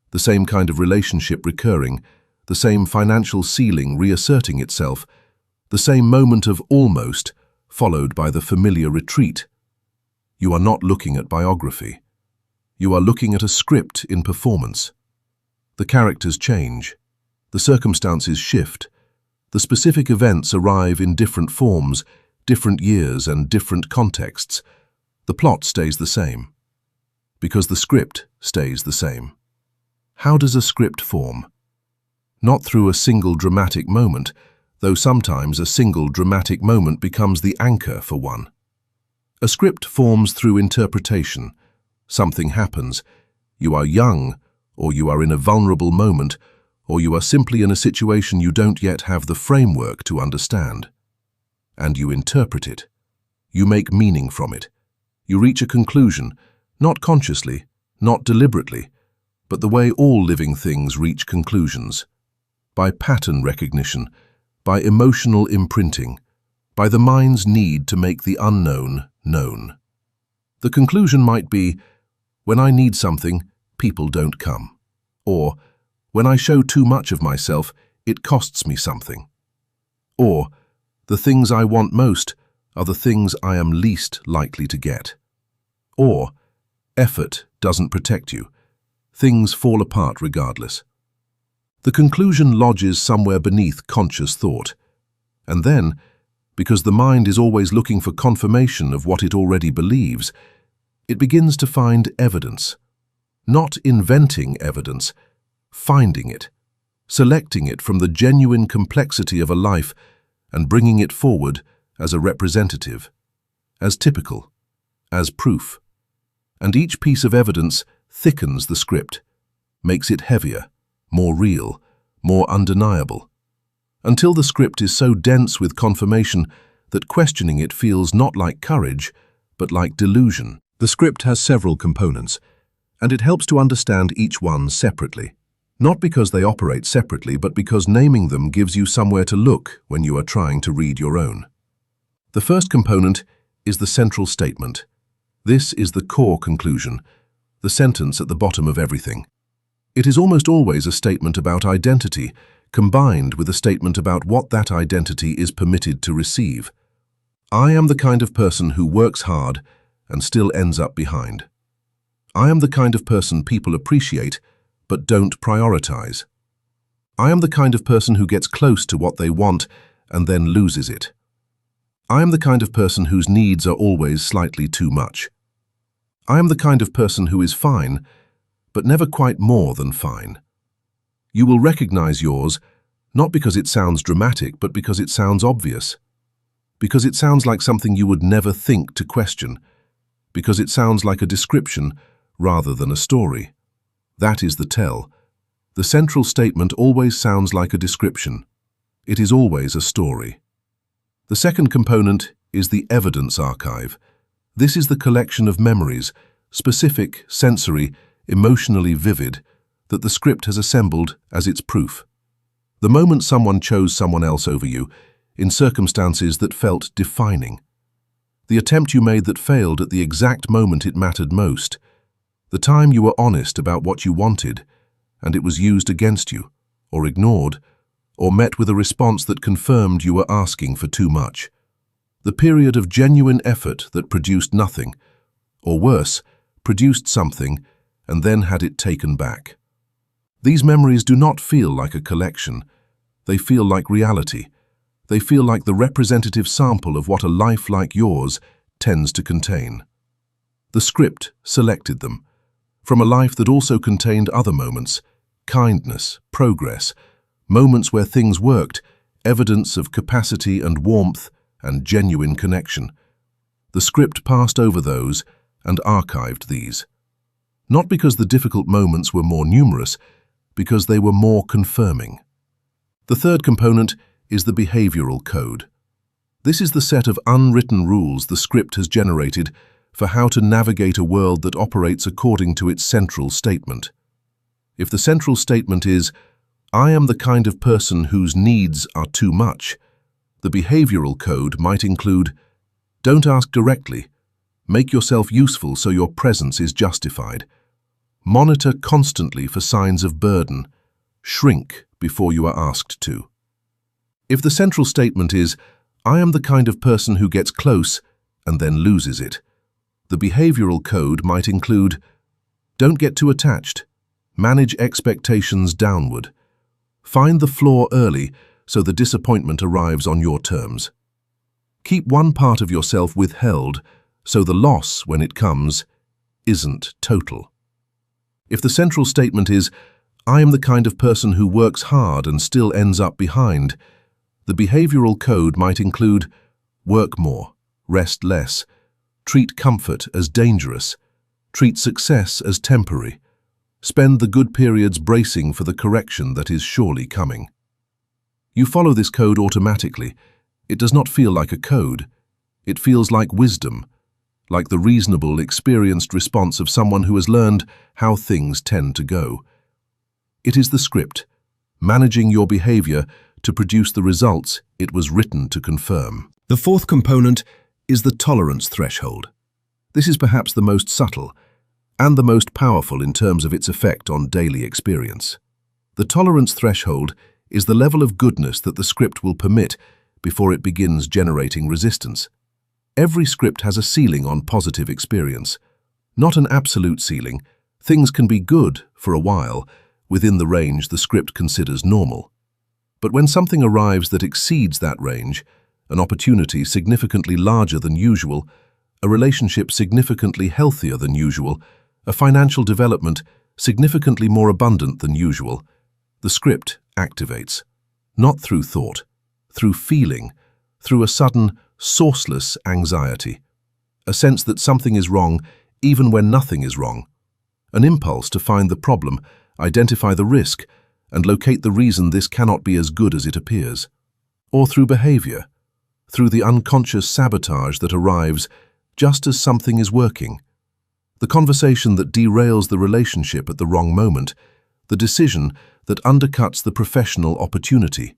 the same kind of relationship recurring, the same financial ceiling reasserting itself, the same moment of almost, followed by the familiar retreat, You are not looking at biography. You are looking at a script in performance. The characters change. The circumstances shift. The specific events arrive in different forms, different years and different contexts. The plot stays the same, because the script stays the same. How does a script form? Not through a single dramatic moment, though sometimes a single dramatic moment becomes the anchor for one. A script forms through interpretation. Something happens. You are young, or you are in a vulnerable moment, or you are simply in a situation you don't yet have the framework to understand. And you interpret it. You make meaning from it. You reach a conclusion, not consciously, not deliberately, but the way all living things reach conclusions. By pattern recognition, by emotional imprinting, by the mind's need to make the unknown known. The conclusion might be, when I need something, people don't come. Or, when I show too much of myself, it costs me something. Or, the things I want most are the things I am least likely to get. Or, effort doesn't protect you. Things fall apart regardless. The conclusion lodges somewhere beneath conscious thought. And then, because the mind is always looking for confirmation of what it already believes, it begins to find evidence. Not inventing evidence, finding it, selecting it from the genuine complexity of a life and bringing it forward as a representative, as typical, as proof. And each piece of evidence thickens the script, makes it heavier, more real, more undeniable, until the script is so dense with confirmation that questioning it feels not like courage, but like delusion. The script has several components, and it helps to understand each one separately. Not because they operate separately, but because naming them gives you somewhere to look when you are trying to read your own. The first component is the central statement. This is the core conclusion, the sentence at the bottom of everything. It is almost always a statement about identity, combined with a statement about what that identity is permitted to receive. I am the kind of person who works hard and still ends up behind. I am the kind of person people appreciate but don't prioritize. I am the kind of person who gets close to what they want and then loses it. I am the kind of person whose needs are always slightly too much. I am the kind of person who is fine, but never quite more than fine. You will recognize yours, not because it sounds dramatic, but because it sounds obvious. Because it sounds like something you would never think to question. Because it sounds like a description rather than a story. That is the tell. The central statement always sounds like a description. It is always a story. The second component is the evidence archive. This is the collection of memories, specific, sensory, emotionally vivid, that the script has assembled as its proof. The moment someone chose someone else over you, in circumstances that felt defining. The attempt you made that failed at the exact moment it mattered most. The time you were honest about what you wanted, and it was used against you, or ignored, or met with a response that confirmed you were asking for too much. The period of genuine effort that produced nothing, or worse, produced something and then had it taken back. These memories do not feel like a collection. They feel like reality. They feel like the representative sample of what a life like yours tends to contain. The script selected them, from a life that also contained other moments, kindness, progress, moments where things worked, evidence of capacity and warmth and genuine connection. The script passed over those and archived these. Not because the difficult moments were more numerous, because they were more confirming. The third component is the behavioral code. This is the set of unwritten rules the script has generated for how to navigate a world that operates according to its central statement. If the central statement is, I am the kind of person whose needs are too much, the behavioral code might include, don't ask directly, make yourself useful so your presence is justified, monitor constantly for signs of burden, shrink before you are asked to. If the central statement is, I am the kind of person who gets close and then loses it, The behavioral code might include: don't get too attached, manage expectations downward, find the flaw early so the disappointment arrives on your terms. Keep one part of yourself withheld so the loss, when it comes, isn't total. If the central statement is, I am the kind of person who works hard and still ends up behind, the behavioral code might include: work more, rest less, treat comfort as dangerous, treat success as temporary, spend the good periods bracing for the correction that is surely coming. You follow this code automatically. It does not feel like a code. It feels like wisdom, like the reasonable, experienced response of someone who has learned how things tend to go. It is the script, managing your behavior to produce the results it was written to confirm. The fourth component is the tolerance threshold. This is perhaps the most subtle and the most powerful in terms of its effect on daily experience. The tolerance threshold is the level of goodness that the script will permit before it begins generating resistance. Every script has a ceiling on positive experience, not an absolute ceiling. Things can be good for a while, within the range the script considers normal. But when something arrives that exceeds that range, an opportunity significantly larger than usual, a relationship significantly healthier than usual, a financial development significantly more abundant than usual, the script activates, not through thought, through feeling, through a sudden, sourceless anxiety, a sense that something is wrong even when nothing is wrong, an impulse to find the problem, identify the risk, and locate the reason this cannot be as good as it appears. Or through behavior, through the unconscious sabotage that arrives just as something is working, the conversation that derails the relationship at the wrong moment, the decision that undercuts the professional opportunity,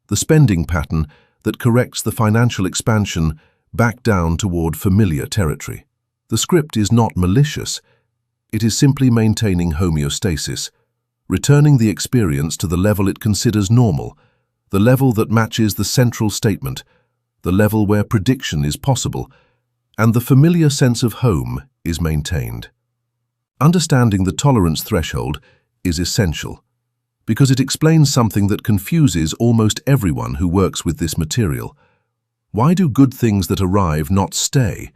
the spending pattern that corrects the financial expansion back down toward familiar territory. The script is not malicious. It is simply maintaining homeostasis, returning the experience to the level it considers normal, the level that matches the central statement, the level where prediction is possible, and the familiar sense of home is maintained. Understanding the tolerance threshold is essential, because it explains something that confuses almost everyone who works with this material. Why do good things that arrive not stay?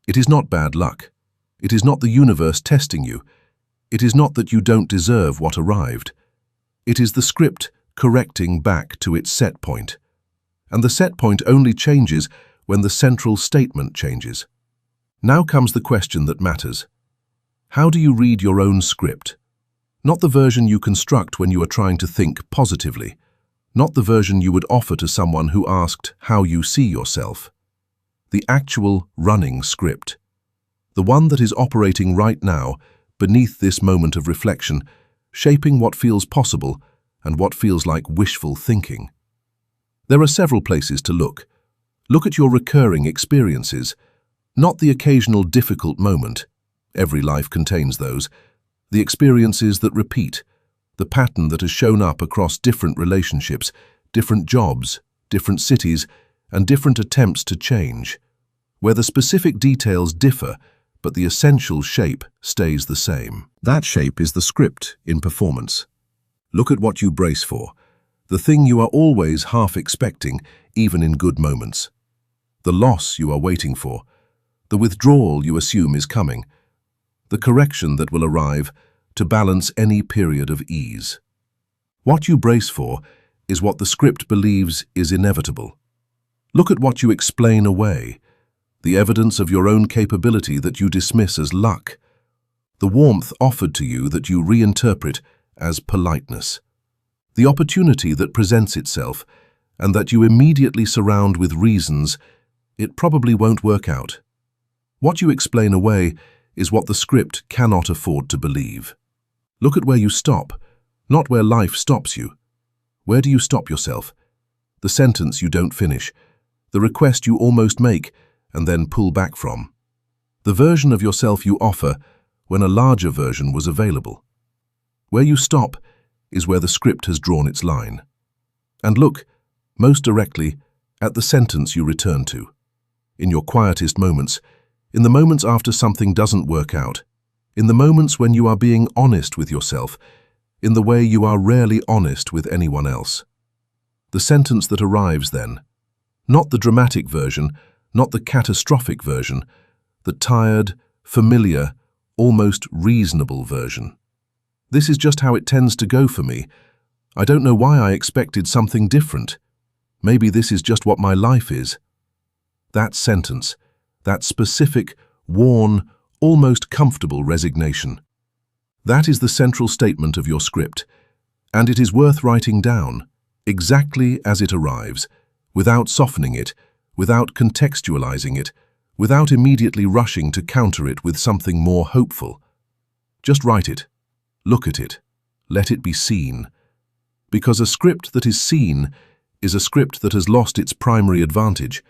It is not bad luck. It is not the universe testing you. It is not that you don't deserve what arrived. It is the script correcting back to its set point. And the set point only changes when the central statement changes. Now comes the question that matters. How do you read your own script? Not the version you construct when you are trying to think positively, not the version you would offer to someone who asked how you see yourself. The actual running script. The one that is operating right now, beneath this moment of reflection, shaping what feels possible and what feels like wishful thinking. There are several places to look. Look at your recurring experiences, not the occasional difficult moment. Every life contains those. The experiences that repeat, the pattern that has shown up across different relationships, different jobs, different cities, and different attempts to change, where the specific details differ, but the essential shape stays the same. That shape is the script in performance. Look at what you brace for, the thing you are always half expecting, even in good moments. The loss you are waiting for, the withdrawal you assume is coming, the correction that will arrive to balance any period of ease. What you brace for is what the script believes is inevitable. Look at what you explain away, the evidence of your own capability that you dismiss as luck, the warmth offered to you that you reinterpret as politeness, the opportunity that presents itself and that you immediately surround with reasons it probably won't work out. What you explain away is what the script cannot afford to believe. Look at where you stop, not where life stops you. Where do you stop yourself? The sentence you don't finish, the request you almost make and then pull back from, the version of yourself you offer when a larger version was available. Where you stop is where the script has drawn its line. And look, most directly, at the sentence you return to. In your quietest moments, in the moments after something doesn't work out, in the moments when you are being honest with yourself, in the way you are rarely honest with anyone else. The sentence that arrives then, not the dramatic version, not the catastrophic version, the tired, familiar, almost reasonable version. This is just how it tends to go for me. I don't know why I expected something different. Maybe this is just what my life is. That sentence, that specific, worn, almost comfortable resignation. That is the central statement of your script, and it is worth writing down, exactly as it arrives, without softening it, without contextualizing it, without immediately rushing to counter it with something more hopeful. Just write it, look at it, let it be seen. Because a script that is seen is a script that has lost its primary advantage.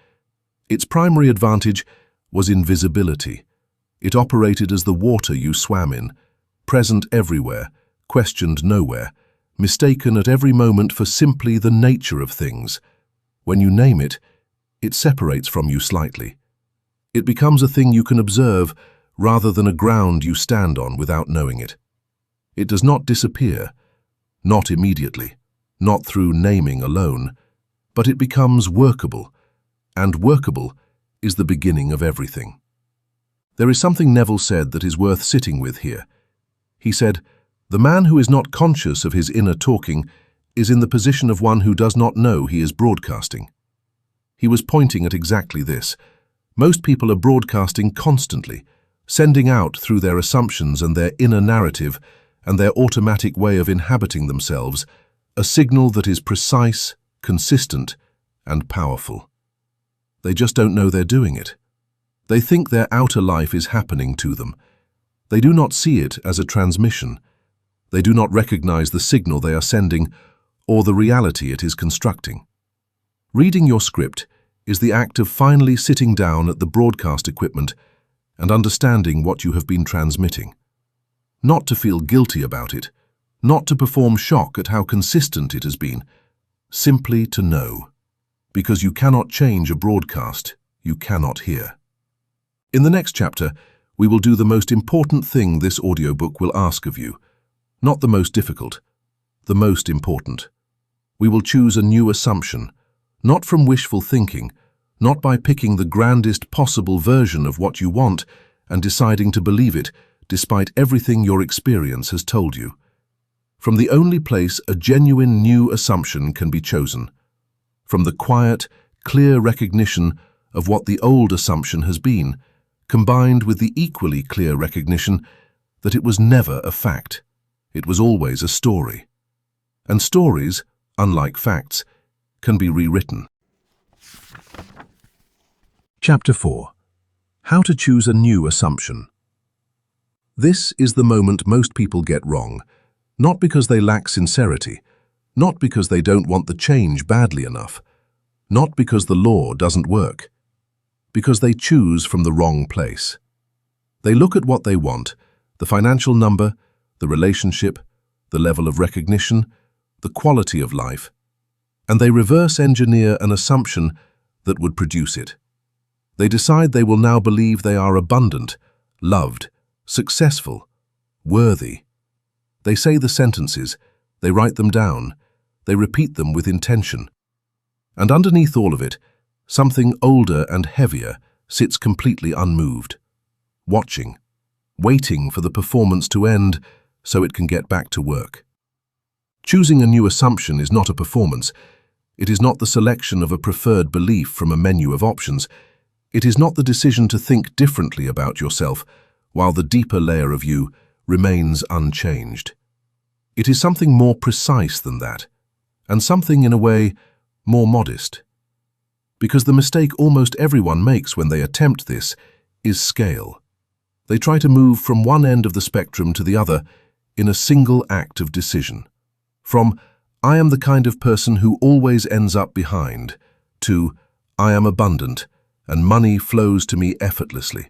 Its primary advantage was invisibility. It operated as the water you swam in, present everywhere, questioned nowhere, mistaken at every moment for simply the nature of things. When you name it, it separates from you slightly. It becomes a thing you can observe rather than a ground you stand on without knowing it. It does not disappear, not immediately, not through naming alone, but it becomes workable, and workable is the beginning of everything. There is something Neville said that is worth sitting with here. He said, "The man who is not conscious of his inner talking is in the position of one who does not know he is broadcasting." He was pointing at exactly this. Most people are broadcasting constantly, sending out through their assumptions and their inner narrative and their automatic way of inhabiting themselves a signal that is precise, consistent, and powerful. They just don't know they're doing it. They think their outer life is happening to them. They do not see it as a transmission. They do not recognize the signal they are sending or the reality it is constructing. Reading your script is the act of finally sitting down at the broadcast equipment and understanding what you have been transmitting. Not to feel guilty about it, not to perform shock at how consistent it has been, simply to know. Because you cannot change a broadcast you cannot hear. In the next chapter, we will do the most important thing this audiobook will ask of you. Not the most difficult, the most important. We will choose a new assumption, not from wishful thinking, not by picking the grandest possible version of what you want and deciding to believe it despite everything your experience has told you. From the only place a genuine new assumption can be chosen. From the quiet, clear recognition of what the old assumption has been, combined with the equally clear recognition that it was never a fact. It was always a story. And stories, unlike facts, can be rewritten. Chapter 4. How to choose a new assumption. This is the moment most people get wrong, not because they lack sincerity, not because they don't want the change badly enough, not because the law doesn't work, because they choose from the wrong place. They look at what they want, the financial number, the relationship, the level of recognition, the quality of life, and they reverse engineer an assumption that would produce it. They decide they will now believe they are abundant, loved, successful, worthy. They say the sentences, they write them down, they repeat them with intention. And underneath all of it, something older and heavier sits completely unmoved, watching, waiting for the performance to end so it can get back to work. Choosing a new assumption is not a performance. It is not the selection of a preferred belief from a menu of options. It is not the decision to think differently about yourself while the deeper layer of you remains unchanged. It is something more precise than that, and something, in a way, more modest. Because the mistake almost everyone makes when they attempt this is scale. They try to move from one end of the spectrum to the other in a single act of decision. From, "I am the kind of person who always ends up behind," to, "I am abundant, and money flows to me effortlessly."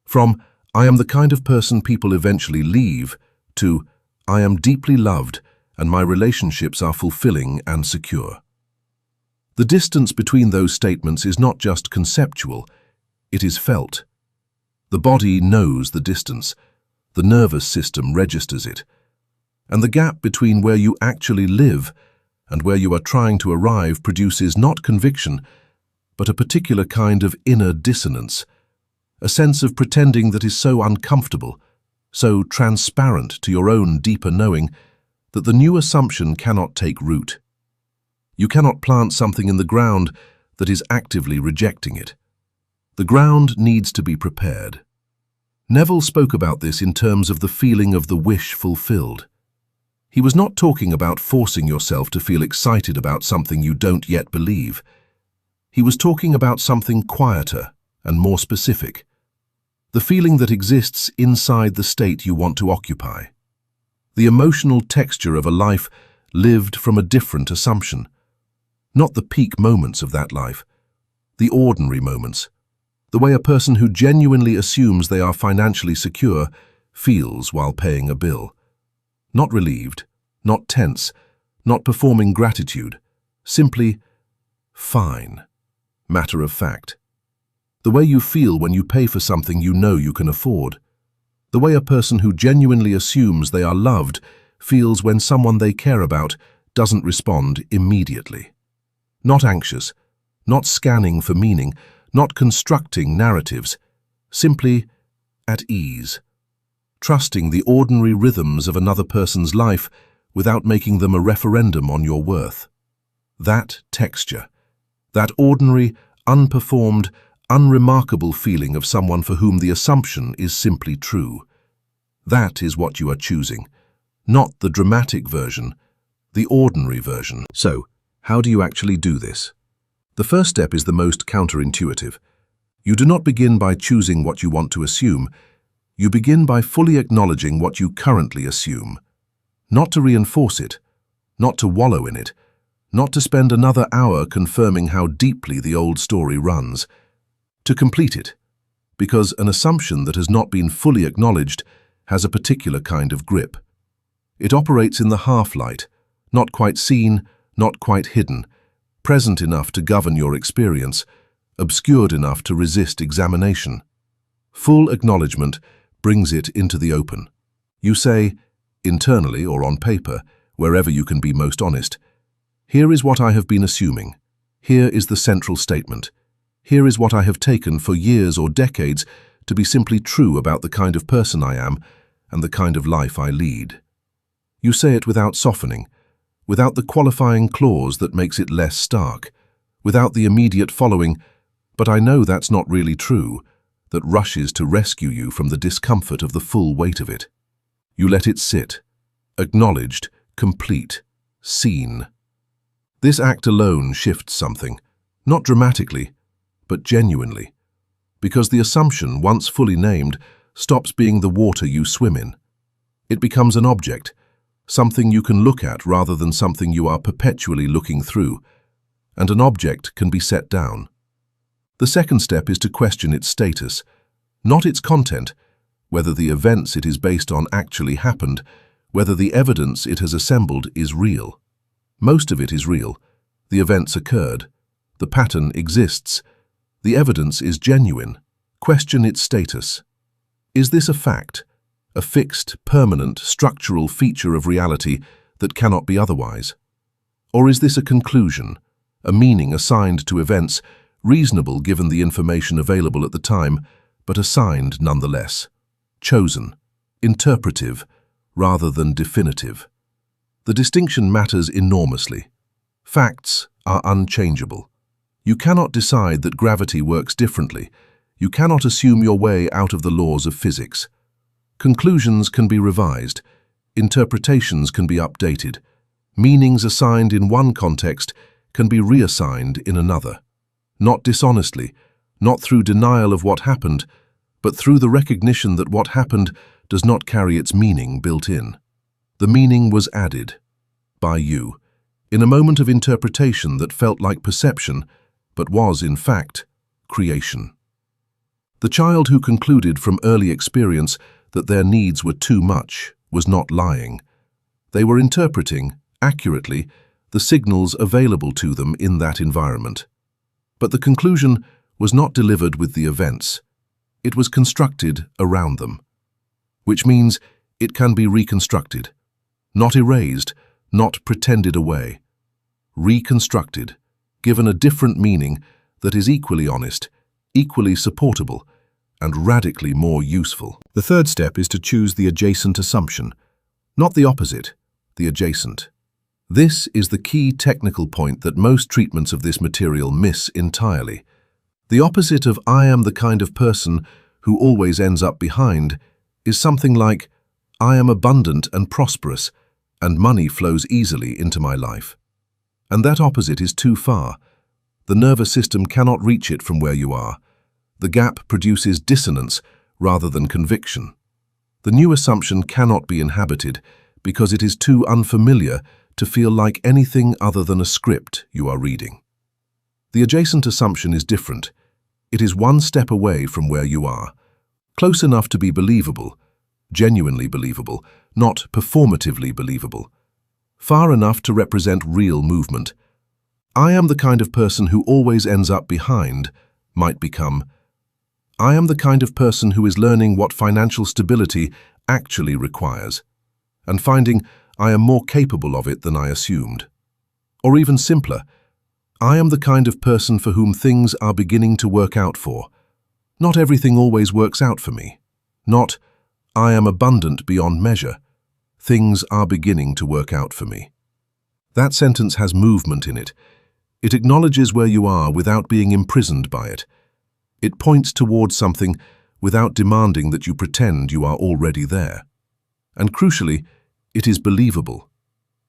From, "I am the kind of person people eventually leave," to, "I am deeply loved, and my relationships are fulfilling and secure." The distance between those statements is not just conceptual, it is felt. The body knows the distance. The nervous system registers it. And the gap between where you actually live and where you are trying to arrive produces not conviction, but a particular kind of inner dissonance, a sense of pretending that is so uncomfortable, so transparent to your own deeper knowing, that the new assumption cannot take root. You cannot plant something in the ground that is actively rejecting it. The ground needs to be prepared. Neville spoke about this in terms of the feeling of the wish fulfilled. He was not talking about forcing yourself to feel excited about something you don't yet believe. He was talking about something quieter and more specific. The feeling that exists inside the state you want to occupy. The emotional texture of a life lived from a different assumption. Not the peak moments of that life, the ordinary moments. The way a person who genuinely assumes they are financially secure feels while paying a bill. Not relieved, not tense, not performing gratitude, simply fine, matter of fact. The way you feel when you pay for something you know you can afford. The way a person who genuinely assumes they are loved feels when someone they care about doesn't respond immediately. Not anxious, not scanning for meaning, not constructing narratives, simply at ease, trusting the ordinary rhythms of another person's life without making them a referendum on your worth. That texture, that ordinary, unperformed, unremarkable feeling of someone for whom the assumption is simply true. That is what you are choosing, not the dramatic version, the ordinary version. So, how do you actually do this? The first step is the most counterintuitive. You do not begin by choosing what you want to assume. You begin by fully acknowledging what you currently assume. Not to reinforce it, not to wallow in it, not to spend another hour confirming how deeply the old story runs. To complete it, because an assumption that has not been fully acknowledged has a particular kind of grip. It operates in the half-light, not quite seen, not quite hidden, present enough to govern your experience, obscured enough to resist examination. Full acknowledgement brings it into the open. You say, internally or on paper, wherever you can be most honest, here is what I have been assuming. Here is the central statement. Here is what I have taken for years or decades to be simply true about the kind of person I am and the kind of life I lead. You say it without softening, without the qualifying clause that makes it less stark, without the immediate following, but I know that's not really true, that rushes to rescue you from the discomfort of the full weight of it. You let it sit, acknowledged, complete, seen. This act alone shifts something, not dramatically, but genuinely, because the assumption, once fully named, stops being the water you swim in. It becomes an object, something you can look at rather than something you are perpetually looking through, and an object can be set down. The second step is to question its status, not its content, whether the events it is based on actually happened, whether the evidence it has assembled is real. Most of it is real. The events occurred. The pattern exists. The evidence is genuine. Question its status. Is this a fact, a fixed, permanent, structural feature of reality that cannot be otherwise? Or is this a conclusion, a meaning assigned to events, reasonable given the information available at the time, but assigned nonetheless, chosen, interpretive, rather than definitive? The distinction matters enormously. Facts are unchangeable. You cannot decide that gravity works differently. You cannot assume your way out of the laws of physics. Conclusions can be revised. Interpretations can be updated. Meanings assigned in one context can be reassigned in another. Not dishonestly, not through denial of what happened, but through the recognition that what happened does not carry its meaning built in. The meaning was added by you, in a moment of interpretation that felt like perception, but was, in fact, creation. The child who concluded from early experience that their needs were too much was not lying. They were interpreting, accurately, the signals available to them in that environment. But the conclusion was not delivered with the events. It was constructed around them, which means it can be reconstructed, not erased, not pretended away. Reconstructed, given a different meaning that is equally honest, equally supportable, and radically more useful. The third step is to choose the adjacent assumption, not the opposite, the adjacent. This is the key technical point that most treatments of this material miss entirely. The opposite of "I am the kind of person who always ends up behind" is something like "I am abundant and prosperous, and money flows easily into my life." And that opposite is too far. The nervous system cannot reach it from where you are. The gap produces dissonance rather than conviction. The new assumption cannot be inhabited because it is too unfamiliar to feel like anything other than a script you are reading. The adjacent assumption is different. It is one step away from where you are, close enough to be believable, genuinely believable, not performatively believable, far enough to represent real movement. "I am the kind of person who always ends up behind" might become "I am the kind of person who is learning what financial stability actually requires, and finding I am more capable of it than I assumed." Or even simpler, "I am the kind of person for whom things are beginning to work out for. Not everything always works out for me." Not, "I am abundant beyond measure. Things are beginning to work out for me." That sentence has movement in it. It acknowledges where you are without being imprisoned by it. It points towards something without demanding that you pretend you are already there. And crucially, it is believable.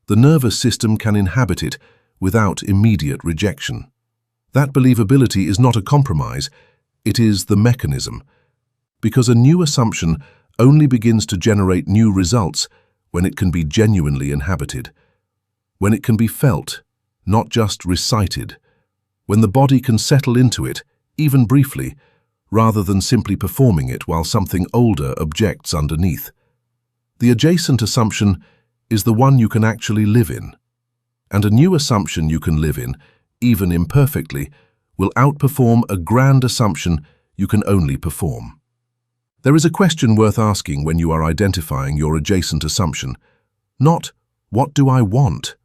The nervous system can inhabit it without immediate rejection. That believability is not a compromise, it is the mechanism. Because a new assumption only begins to generate new results when it can be genuinely inhabited, when it can be felt, not just recited, when the body can settle into it, even briefly, rather than simply performing it while something older objects underneath. The adjacent assumption is the one you can actually live in. And a new assumption you can live in, even imperfectly, will outperform a grand assumption you can only perform. There is a question worth asking when you are identifying your adjacent assumption. Not, "What do I want?"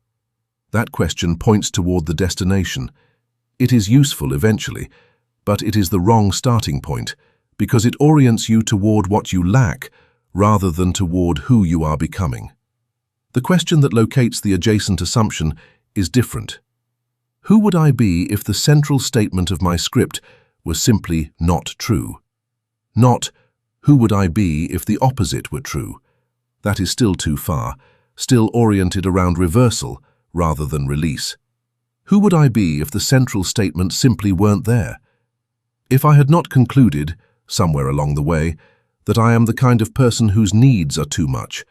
That question points toward the destination. It is useful eventually, but it is the wrong starting point because it orients you toward what you lack rather than toward who you are becoming. The question that locates the adjacent assumption is different. Who would I be if the central statement of my script was simply not true? Not, who would I be if the opposite were true? That is still too far, still oriented around reversal rather than release. Who would I be if the central statement simply weren't there? If I had not concluded, somewhere along the way, that I am the kind of person whose needs are too much,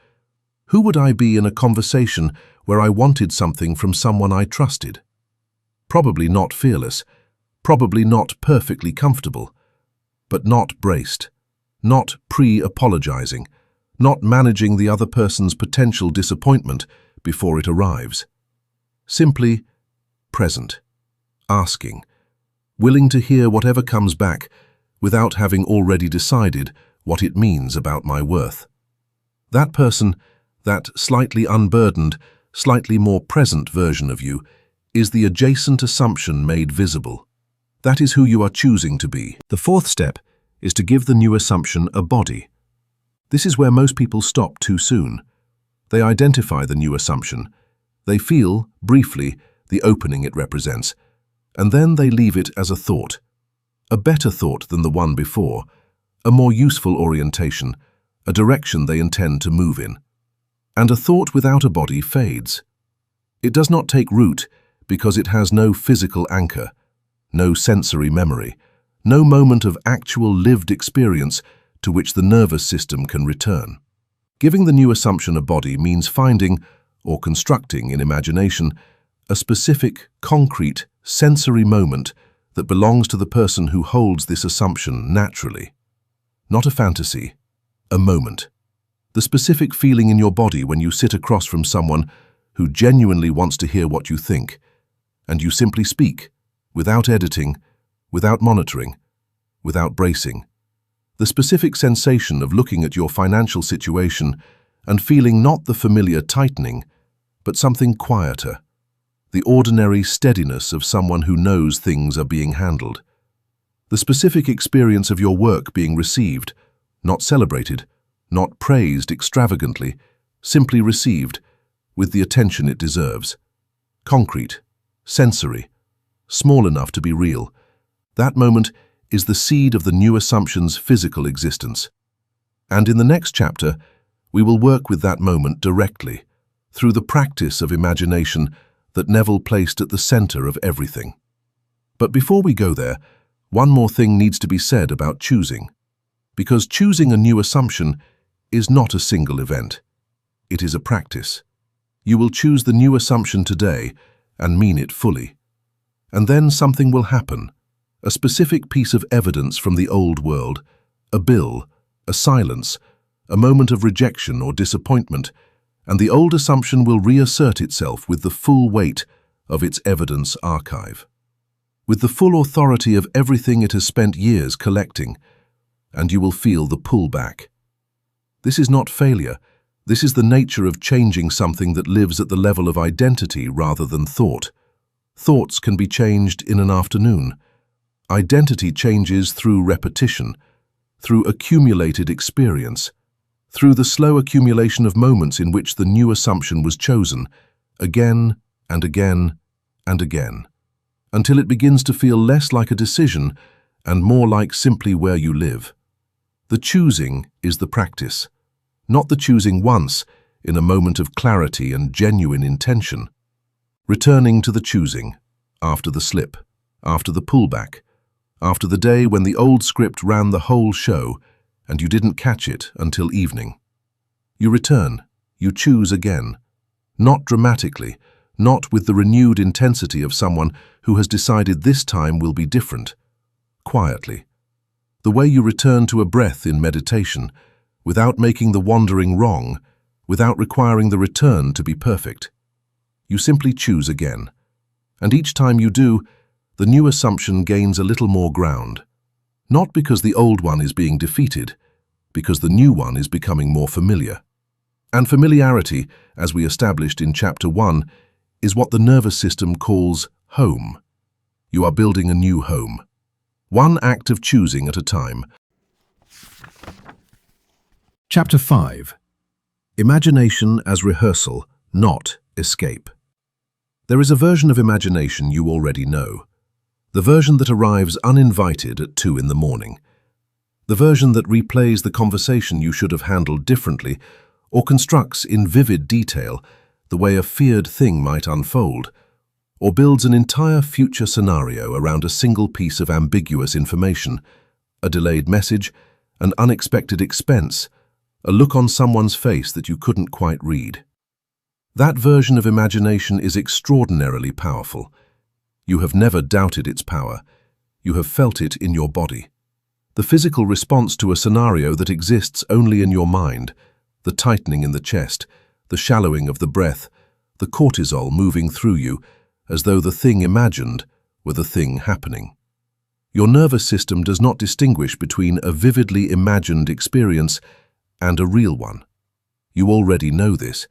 who would I be in a conversation where I wanted something from someone I trusted? Probably not fearless, probably not perfectly comfortable, but not braced, not pre-apologizing, not managing the other person's potential disappointment before it arrives. Simply present, asking, willing to hear whatever comes back without having already decided what it means about my worth. That person, that slightly unburdened, slightly more present version of you, is the adjacent assumption made visible. That is who you are choosing to be. The fourth step is to give the new assumption a body. This is where most people stop too soon. They identify the new assumption. They feel, briefly, the opening it represents, and then they leave it as a thought. A better thought than the one before, a more useful orientation, a direction they intend to move in. And a thought without a body fades. It does not take root because it has no physical anchor, no sensory memory, no moment of actual lived experience to which the nervous system can return. Giving the new assumption a body means finding, or constructing in imagination, a specific, concrete, sensory moment that belongs to the person who holds this assumption naturally. Not a fantasy, a moment. The specific feeling in your body when you sit across from someone who genuinely wants to hear what you think, and you simply speak, without editing, without monitoring, without bracing. The specific sensation of looking at your financial situation and feeling not the familiar tightening, but something quieter. The ordinary steadiness of someone who knows things are being handled. The specific experience of your work being received, not celebrated, not praised extravagantly, simply received, with the attention it deserves. Concrete, sensory, small enough to be real. That moment is the seed of the new assumption's physical existence. And in the next chapter, we will work with that moment directly, through the practice of imagination that Neville placed at the center of everything. But before we go there, one more thing needs to be said about choosing. Because choosing a new assumption is not a single event. It is a practice. You will choose the new assumption today and mean it fully. And then something will happen, a specific piece of evidence from the old world, a bill, a silence, a moment of rejection or disappointment, and the old assumption will reassert itself with the full weight of its evidence archive, with the full authority of everything it has spent years collecting, and you will feel the pullback. This is not failure. This is the nature of changing something that lives at the level of identity rather than thought. Thoughts can be changed in an afternoon. Identity changes through repetition, through accumulated experience, through the slow accumulation of moments in which the new assumption was chosen, again and again and again, until it begins to feel less like a decision and more like simply where you live. The choosing is the practice, not the choosing once in a moment of clarity and genuine intention. Returning to the choosing, after the slip, after the pullback, after the day when the old script ran the whole show and you didn't catch it until evening. You return, you choose again, not dramatically, not with the renewed intensity of someone who has decided this time will be different, quietly. The way you return to a breath in meditation, without making the wandering wrong, without requiring the return to be perfect. You simply choose again. And each time you do, the new assumption gains a little more ground. Not because the old one is being defeated, because the new one is becoming more familiar. And familiarity, as we established in Chapter 1, is what the nervous system calls home. You are building a new home. One act of choosing at a time. Chapter 5. Imagination as rehearsal, not escape. There is a version of imagination you already know. The version that arrives uninvited at 2 in the morning. The version that replays the conversation you should have handled differently or constructs in vivid detail the way a feared thing might unfold, or builds an entire future scenario around a single piece of ambiguous information, a delayed message, an unexpected expense, a look on someone's face that you couldn't quite read. That version of imagination is extraordinarily powerful. You have never doubted its power. You have felt it in your body. The physical response to a scenario that exists only in your mind, the tightening in the chest, the shallowing of the breath, the cortisol moving through you, as though the thing imagined were the thing happening. Your nervous system does not distinguish between a vividly imagined experience and a real one. You already know this.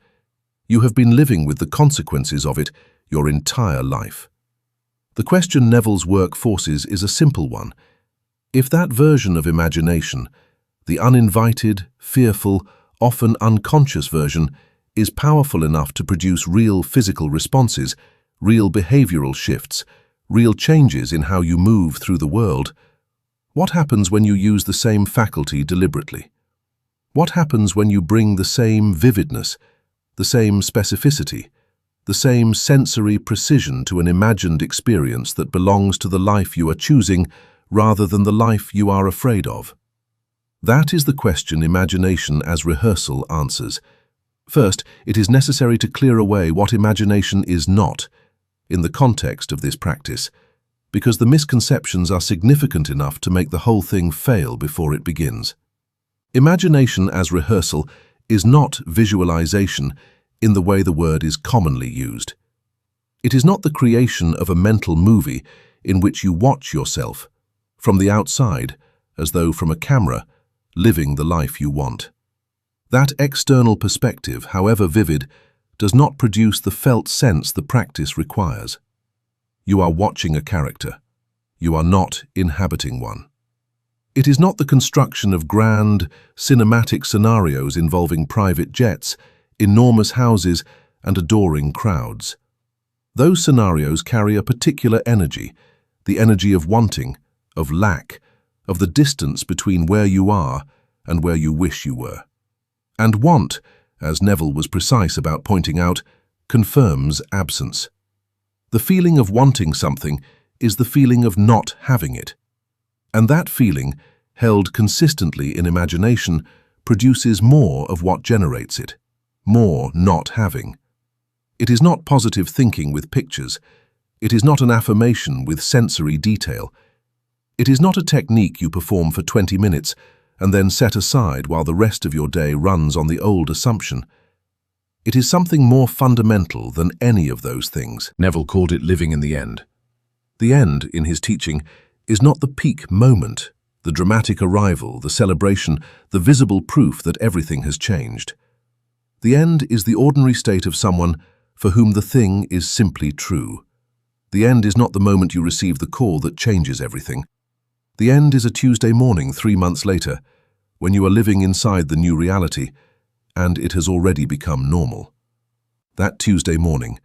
You have been living with the consequences of it your entire life. The question Neville's work forces is a simple one. If that version of imagination, the uninvited, fearful, often unconscious version, is powerful enough to produce real physical responses, real behavioral shifts, real changes in how you move through the world, what happens when you use the same faculty deliberately? What happens when you bring the same vividness, the same specificity, the same sensory precision to an imagined experience that belongs to the life you are choosing rather than the life you are afraid of? That is the question imagination as rehearsal answers. First, it is necessary to clear away what imagination is not in the context of this practice, because the misconceptions are significant enough to make the whole thing fail before it begins. Imagination as rehearsal is not visualization in the way the word is commonly used. It is not the creation of a mental movie in which you watch yourself, from the outside, as though from a camera, living the life you want. That external perspective, however vivid, does not produce the felt sense the practice requires. You are watching a character. You are not inhabiting one. It is not the construction of grand, cinematic scenarios involving private jets, enormous houses, and adoring crowds. Those scenarios carry a particular energy, the energy of wanting, of lack, of the distance between where you are and where you wish you were. And want, as Neville was precise about pointing out, confirms absence. The feeling of wanting something is the feeling of not having it. And that feeling, held consistently in imagination, produces more of what generates it, more not having. It is not positive thinking with pictures. It is not an affirmation with sensory detail. It is not a technique you perform for 20 minutes and then set aside while the rest of your day runs on the old assumption. It is something more fundamental than any of those things. Neville called it living in the end. The end, in his teaching, is not the peak moment, the dramatic arrival, the celebration, the visible proof that everything has changed. The end is the ordinary state of someone for whom the thing is simply true. The end is not the moment you receive the call that changes everything. The end is a Tuesday morning 3 months later, when you are living inside the new reality, and it has already become normal. That Tuesday morning,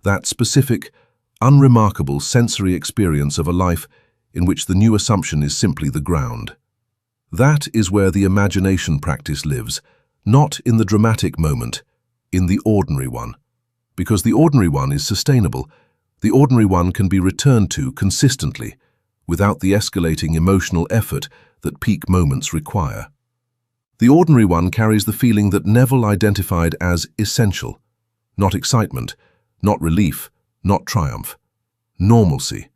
that specific, unremarkable sensory experience of a life in which the new assumption is simply the ground. That is where the imagination practice lives, not in the dramatic moment, in the ordinary one. Because the ordinary one is sustainable, the ordinary one can be returned to consistently, without the escalating emotional effort that peak moments require. The ordinary one carries the feeling that Neville identified as essential, not excitement, not relief, not triumph. Normalcy,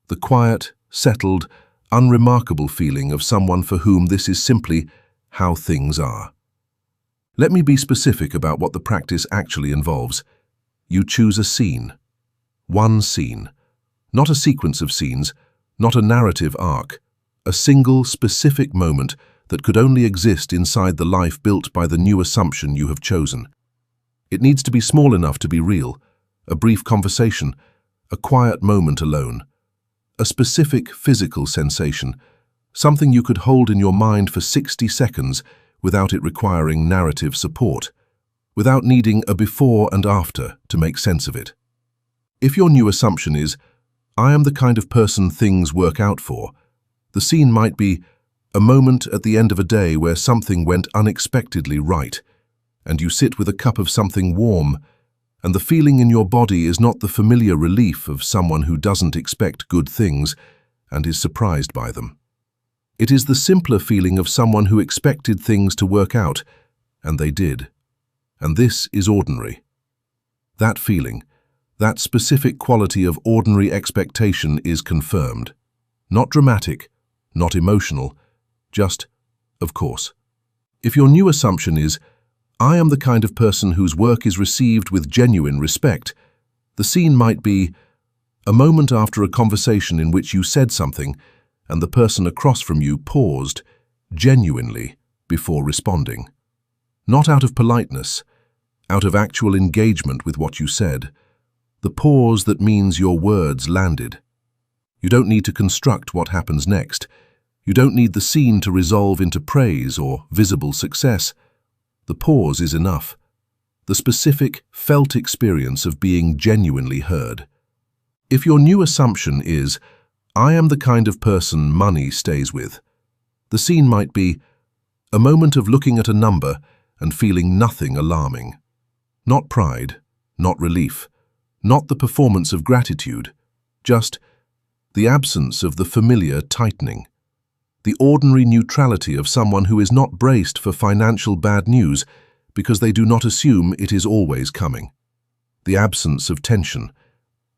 the quiet, settled, unremarkable feeling of someone for whom this is simply how things are. Let me be specific about what the practice actually involves. You choose a scene. One scene. Not a sequence of scenes, not a narrative arc. A single, specific moment that could only exist inside the life built by the new assumption you have chosen. It needs to be small enough to be real, a brief conversation, a quiet moment alone, a specific physical sensation, something you could hold in your mind for 60 seconds without it requiring narrative support, without needing a before and after to make sense of it. If your new assumption is, I am the kind of person things work out for, the scene might be a moment at the end of a day where something went unexpectedly right, and you sit with a cup of something warm, and the feeling in your body is not the familiar relief of someone who doesn't expect good things and is surprised by them. It is the simpler feeling of someone who expected things to work out, and they did. And this is ordinary. That feeling, that specific quality of ordinary expectation is confirmed. Not dramatic, not emotional, just, of course. If your new assumption is, I am the kind of person whose work is received with genuine respect, the scene might be a moment after a conversation in which you said something and the person across from you paused, genuinely, before responding. Not out of politeness, out of actual engagement with what you said. The pause that means your words landed. You don't need to construct what happens next. You don't need the scene to resolve into praise or visible success. The pause is enough. The specific, felt experience of being genuinely heard. If your new assumption is, I am the kind of person money stays with, the scene might be a moment of looking at a number and feeling nothing alarming. Not pride, not relief, not the performance of gratitude, just the absence of the familiar tightening. The ordinary neutrality of someone who is not braced for financial bad news because they do not assume it is always coming. The absence of tension.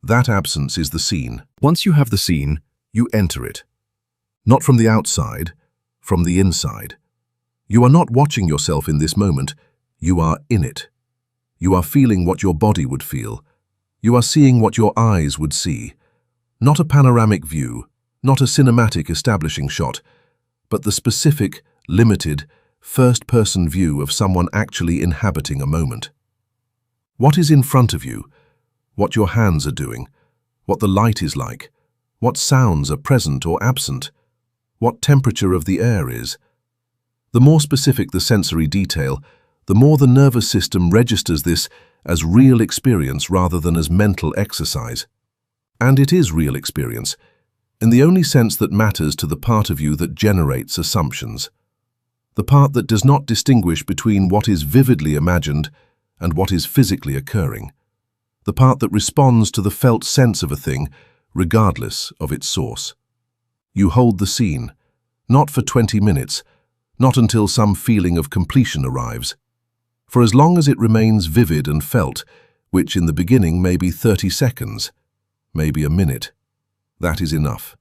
That absence is the scene. Once you have the scene, you enter it. Not from the outside, from the inside. You are not watching yourself in this moment, you are in it. You are feeling what your body would feel. You are seeing what your eyes would see. Not a panoramic view, not a cinematic establishing shot, but the specific, limited, first-person view of someone actually inhabiting a moment. What is in front of you? What your hands are doing? What the light is like? What sounds are present or absent? What temperature of the air is? The more specific the sensory detail, the more the nervous system registers this as real experience rather than as mental exercise. And it is real experience, in the only sense that matters to the part of you that generates assumptions. The part that does not distinguish between what is vividly imagined and what is physically occurring. The part that responds to the felt sense of a thing, regardless of its source. You hold the scene, not for 20 minutes, not until some feeling of completion arrives. For as long as it remains vivid and felt, which in the beginning may be 30 seconds, maybe a minute, that is enough.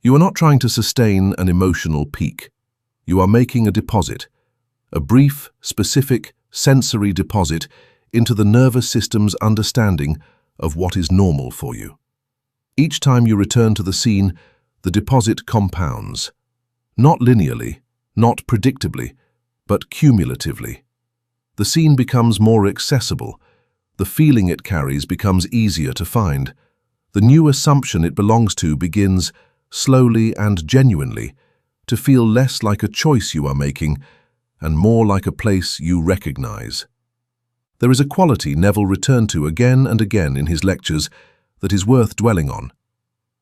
You are not trying to sustain an emotional peak. You are making a deposit, a brief, specific, sensory deposit into the nervous system's understanding of what is normal for you. Each time you return to the scene, the deposit compounds, not linearly, not predictably, but cumulatively. The scene becomes more accessible. The feeling it carries becomes easier to find. The new assumption it belongs to begins, slowly and genuinely, to feel less like a choice you are making and more like a place you recognize. There is a quality Neville returned to again and again in his lectures that is worth dwelling on.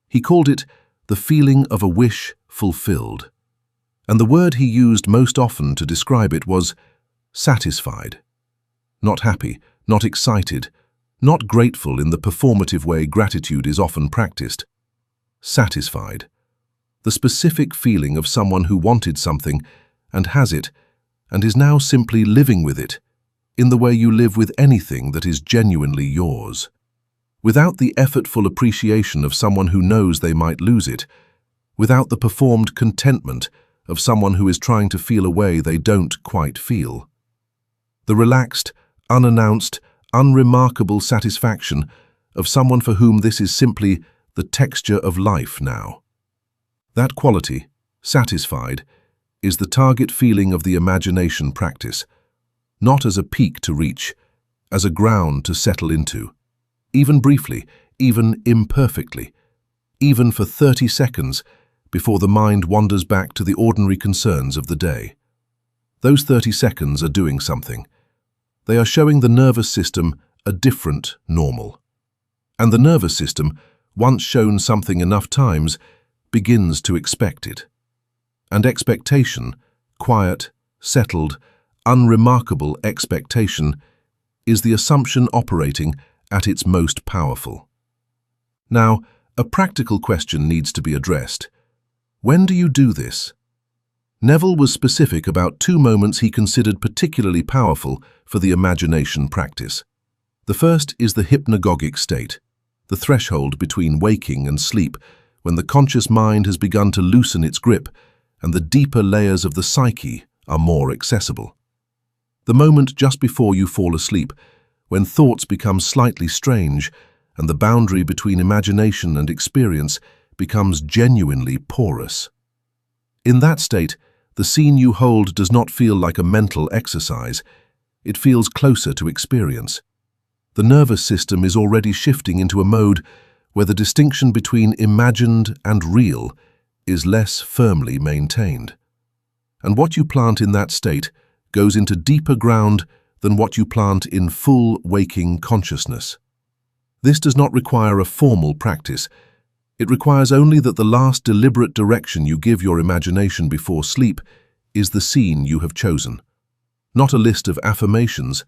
He called it the feeling of a wish fulfilled. And the word he used most often to describe it was satisfied. Not happy, not excited, not grateful in the performative way gratitude is often practiced. Satisfied. The specific feeling of someone who wanted something and has it and is now simply living with it in the way you live with anything that is genuinely yours. Without the effortful appreciation of someone who knows they might lose it, without the performed contentment of someone who is trying to feel a way they don't quite feel. The relaxed, unannounced, unremarkable satisfaction of someone for whom this is simply the texture of life now. That quality, satisfied, is the target feeling of the imagination practice, not as a peak to reach, as a ground to settle into, even briefly, even imperfectly, even for 30 seconds before the mind wanders back to the ordinary concerns of the day. Those 30 seconds are doing something. They are showing the nervous system a different normal. And the nervous system, once shown something enough times, begins to expect it. And expectation, quiet, settled, unremarkable expectation, is the assumption operating at its most powerful. Now, a practical question needs to be addressed. When do you do this? Neville was specific about 2 moments he considered particularly powerful for the imagination practice. The first is the hypnagogic state, the threshold between waking and sleep, when the conscious mind has begun to loosen its grip and the deeper layers of the psyche are more accessible. The moment just before you fall asleep, when thoughts become slightly strange and the boundary between imagination and experience becomes genuinely porous. In that state, the scene you hold does not feel like a mental exercise. It feels closer to experience. The nervous system is already shifting into a mode where the distinction between imagined and real is less firmly maintained. And what you plant in that state goes into deeper ground than what you plant in full waking consciousness. This does not require a formal practice. It requires only that the last deliberate direction you give your imagination before sleep is the scene you have chosen. Not a list of affirmations,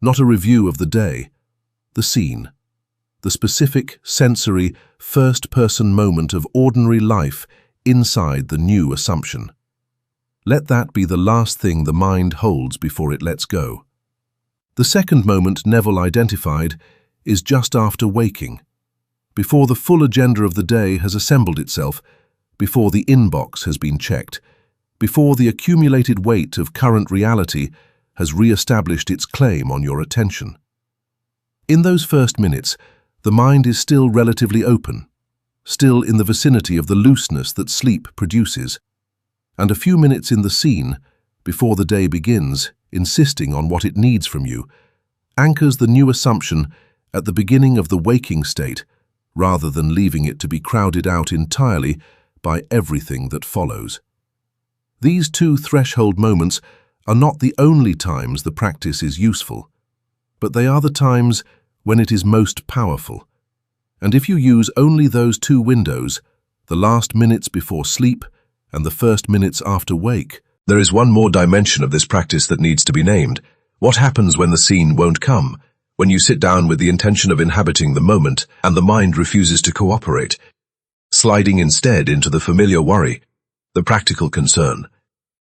not a review of the day. The scene. The specific, sensory, first-person moment of ordinary life inside the new assumption. Let that be the last thing the mind holds before it lets go. The second moment Neville identified is just after waking, before the full agenda of the day has assembled itself, before the inbox has been checked, before the accumulated weight of current reality has re-established its claim on your attention. In those first minutes, the mind is still relatively open, still in the vicinity of the looseness that sleep produces. And a few minutes in the scene, before the day begins, insisting on what it needs from you, anchors the new assumption at the beginning of the waking state, rather than leaving it to be crowded out entirely by everything that follows. These two threshold moments are not the only times the practice is useful, but they are the times when it is most powerful. And if you use only those two windows, the last minutes before sleep and the first minutes after wake, there is one more dimension of this practice that needs to be named. What happens when the scene won't come? When you sit down with the intention of inhabiting the moment and the mind refuses to cooperate, sliding instead into the familiar worry, the practical concern,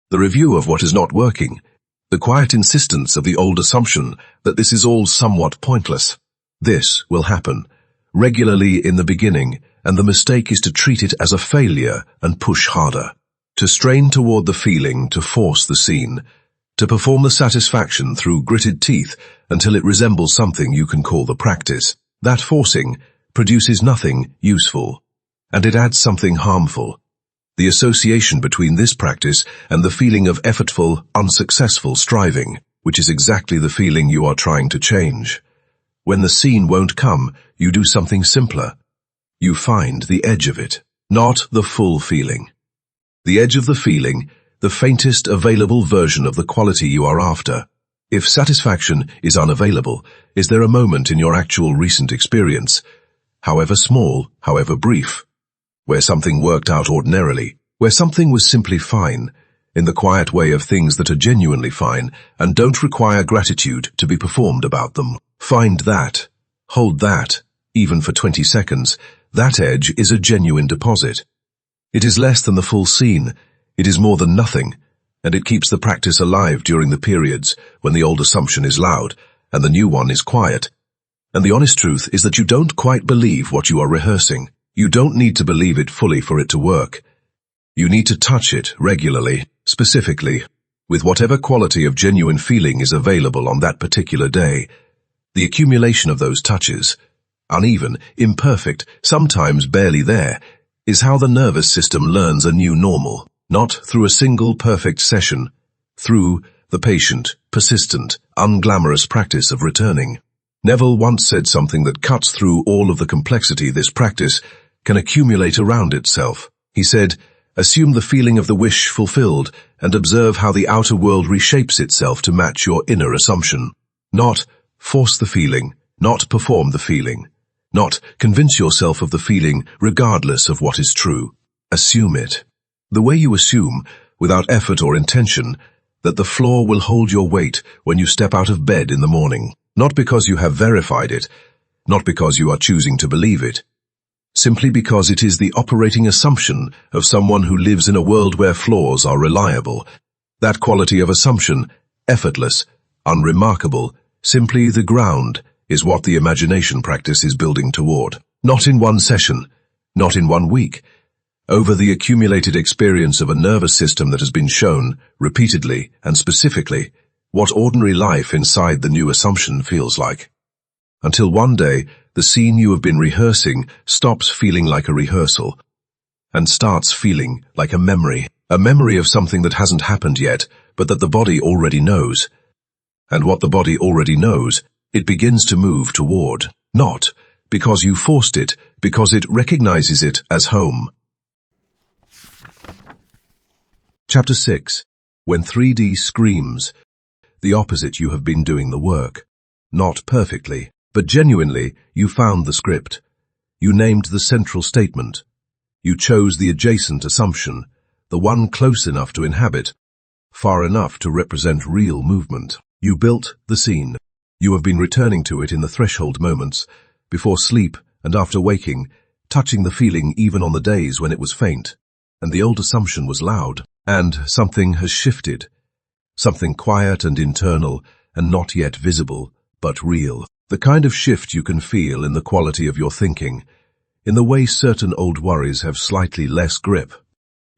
the review of what is not working, the quiet insistence of the old assumption that this is all somewhat pointless. This will happen regularly in the beginning, and the mistake is to treat it as a failure and push harder, to strain toward the feeling, to force the scene, to perform the satisfaction through gritted teeth until it resembles something you can call the practice. That forcing produces nothing useful, and it adds something harmful. The association between this practice and the feeling of effortful, unsuccessful striving, which is exactly the feeling you are trying to change. When the scene won't come, you do something simpler. You find the edge of it, not the full feeling. The edge of the feeling, the faintest available version of the quality you are after. If satisfaction is unavailable, is there a moment in your actual recent experience, however small, however brief, where something worked out ordinarily, where something was simply fine, in the quiet way of things that are genuinely fine and don't require gratitude to be performed about them? Find that. Hold that, even for 20 seconds. That edge is a genuine deposit. It is less than the full scene. It is more than nothing, and it keeps the practice alive during the periods when the old assumption is loud and the new one is quiet. And the honest truth is that you don't quite believe what you are rehearsing. You don't need to believe it fully for it to work. You need to touch it regularly, specifically, with whatever quality of genuine feeling is available on that particular day. The accumulation of those touches, uneven, imperfect, sometimes barely there, is how the nervous system learns a new normal, not through a single perfect session, through the patient, persistent, unglamorous practice of returning. Neville once said something that cuts through all of the complexity this practice can accumulate around itself. He said, "Assume the feeling of the wish fulfilled and observe how the outer world reshapes itself to match your inner assumption. Not force the feeling, not perform the feeling, not convince yourself of the feeling regardless of what is true. Assume it. The way you assume, without effort or intention, that the floor will hold your weight when you step out of bed in the morning, not because you have verified it, not because you are choosing to believe it, simply because it is the operating assumption of someone who lives in a world where floors are reliable. That quality of assumption, effortless, unremarkable, simply the ground, is what the imagination practice is building toward. Not in one session, not in 1 week. Over the accumulated experience of a nervous system that has been shown, repeatedly and specifically, what ordinary life inside the new assumption feels like. Until one day, the scene you have been rehearsing stops feeling like a rehearsal and starts feeling like a memory of something that hasn't happened yet, but that the body already knows. And what the body already knows, it begins to move toward, not because you forced it, because it recognizes it as home. Chapter 6. When 3D screams, the opposite. You have been doing the work. Not perfectly, but genuinely, you found the script. You named the central statement. You chose the adjacent assumption, the one close enough to inhabit, far enough to represent real movement. You built the scene. You have been returning to it in the threshold moments, before sleep and after waking, touching the feeling even on the days when it was faint, and the old assumption was loud. And something has shifted. Something quiet and internal, and not yet visible, but real. The kind of shift you can feel in the quality of your thinking, in the way certain old worries have slightly less grip,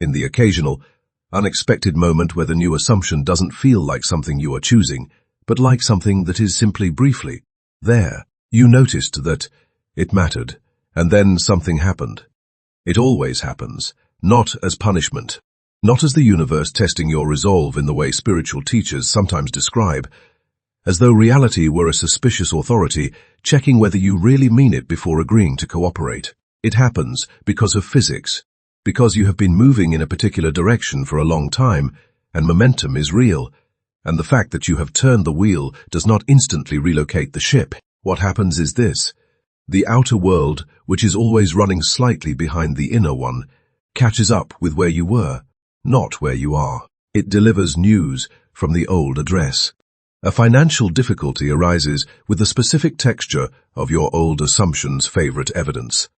in the occasional, unexpected moment where the new assumption doesn't feel like something you are choosing, but like something that is simply briefly there. You noticed that it mattered, and then something happened. It always happens, not as punishment, Not as the universe testing your resolve in the way spiritual teachers sometimes describe, as though reality were a suspicious authority checking whether you really mean it before agreeing to cooperate. It happens because of physics, because you have been moving in a particular direction for a long time, and momentum is real, and the fact that you have turned the wheel does not instantly relocate the ship. What happens is this: the outer world, which is always running slightly behind the inner one, catches up with where you were, not where you are. It delivers news from the old address. A financial difficulty arises with the specific texture of your old assumption's favorite evidence.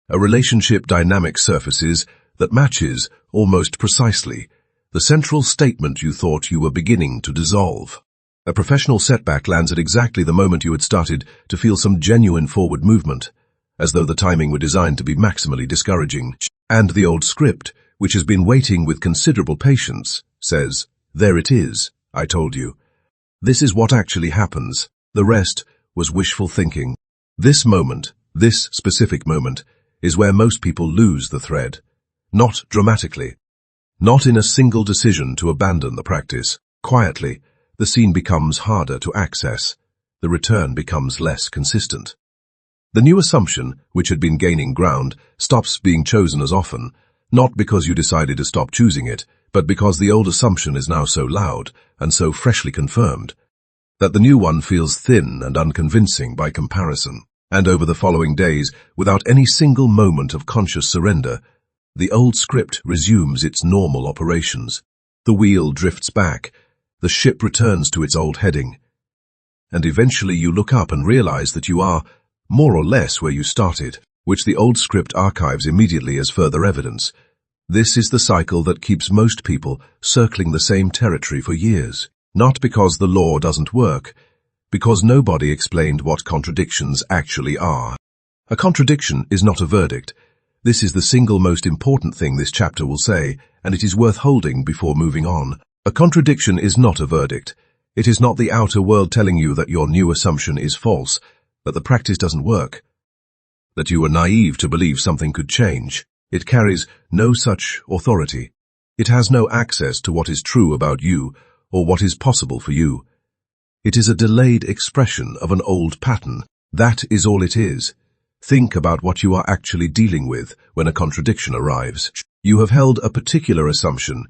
A relationship dynamic surfaces that matches, almost precisely, the central statement you thought you were beginning to dissolve. A professional setback lands at exactly the moment you had started to feel some genuine forward movement, as though the timing were designed to be maximally discouraging. And the old script, which has been waiting with considerable patience, says, "There it is, I told you." This is what actually happens. The rest was wishful thinking. This moment, this specific moment, is where most people lose the thread. Not dramatically. Not in a single decision to abandon the practice. Quietly, the scene becomes harder to access. The return becomes less consistent. The new assumption, which had been gaining ground, stops being chosen as often, not because you decided to stop choosing it, but because the old assumption is now so loud and so freshly confirmed that the new one feels thin and unconvincing by comparison. And over the following days, without any single moment of conscious surrender, the old script resumes its normal operations. The wheel drifts back, the ship returns to its old heading, and eventually you look up and realize that you are, more or less, where you started, which the old script archives immediately as further evidence. This is the cycle that keeps most people circling the same territory for years. Not because the law doesn't work, because nobody explained what contradictions actually are. A contradiction is not a verdict. This is the single most important thing this chapter will say, and it is worth holding before moving on. A contradiction is not a verdict. It is not the outer world telling you that your new assumption is false, that the practice doesn't work, that you were naive to believe something could change. It carries no such authority. It has no access to what is true about you or what is possible for you. It is a delayed expression of an old pattern. That is all it is. Think about what you are actually dealing with when a contradiction arrives. You have held a particular assumption,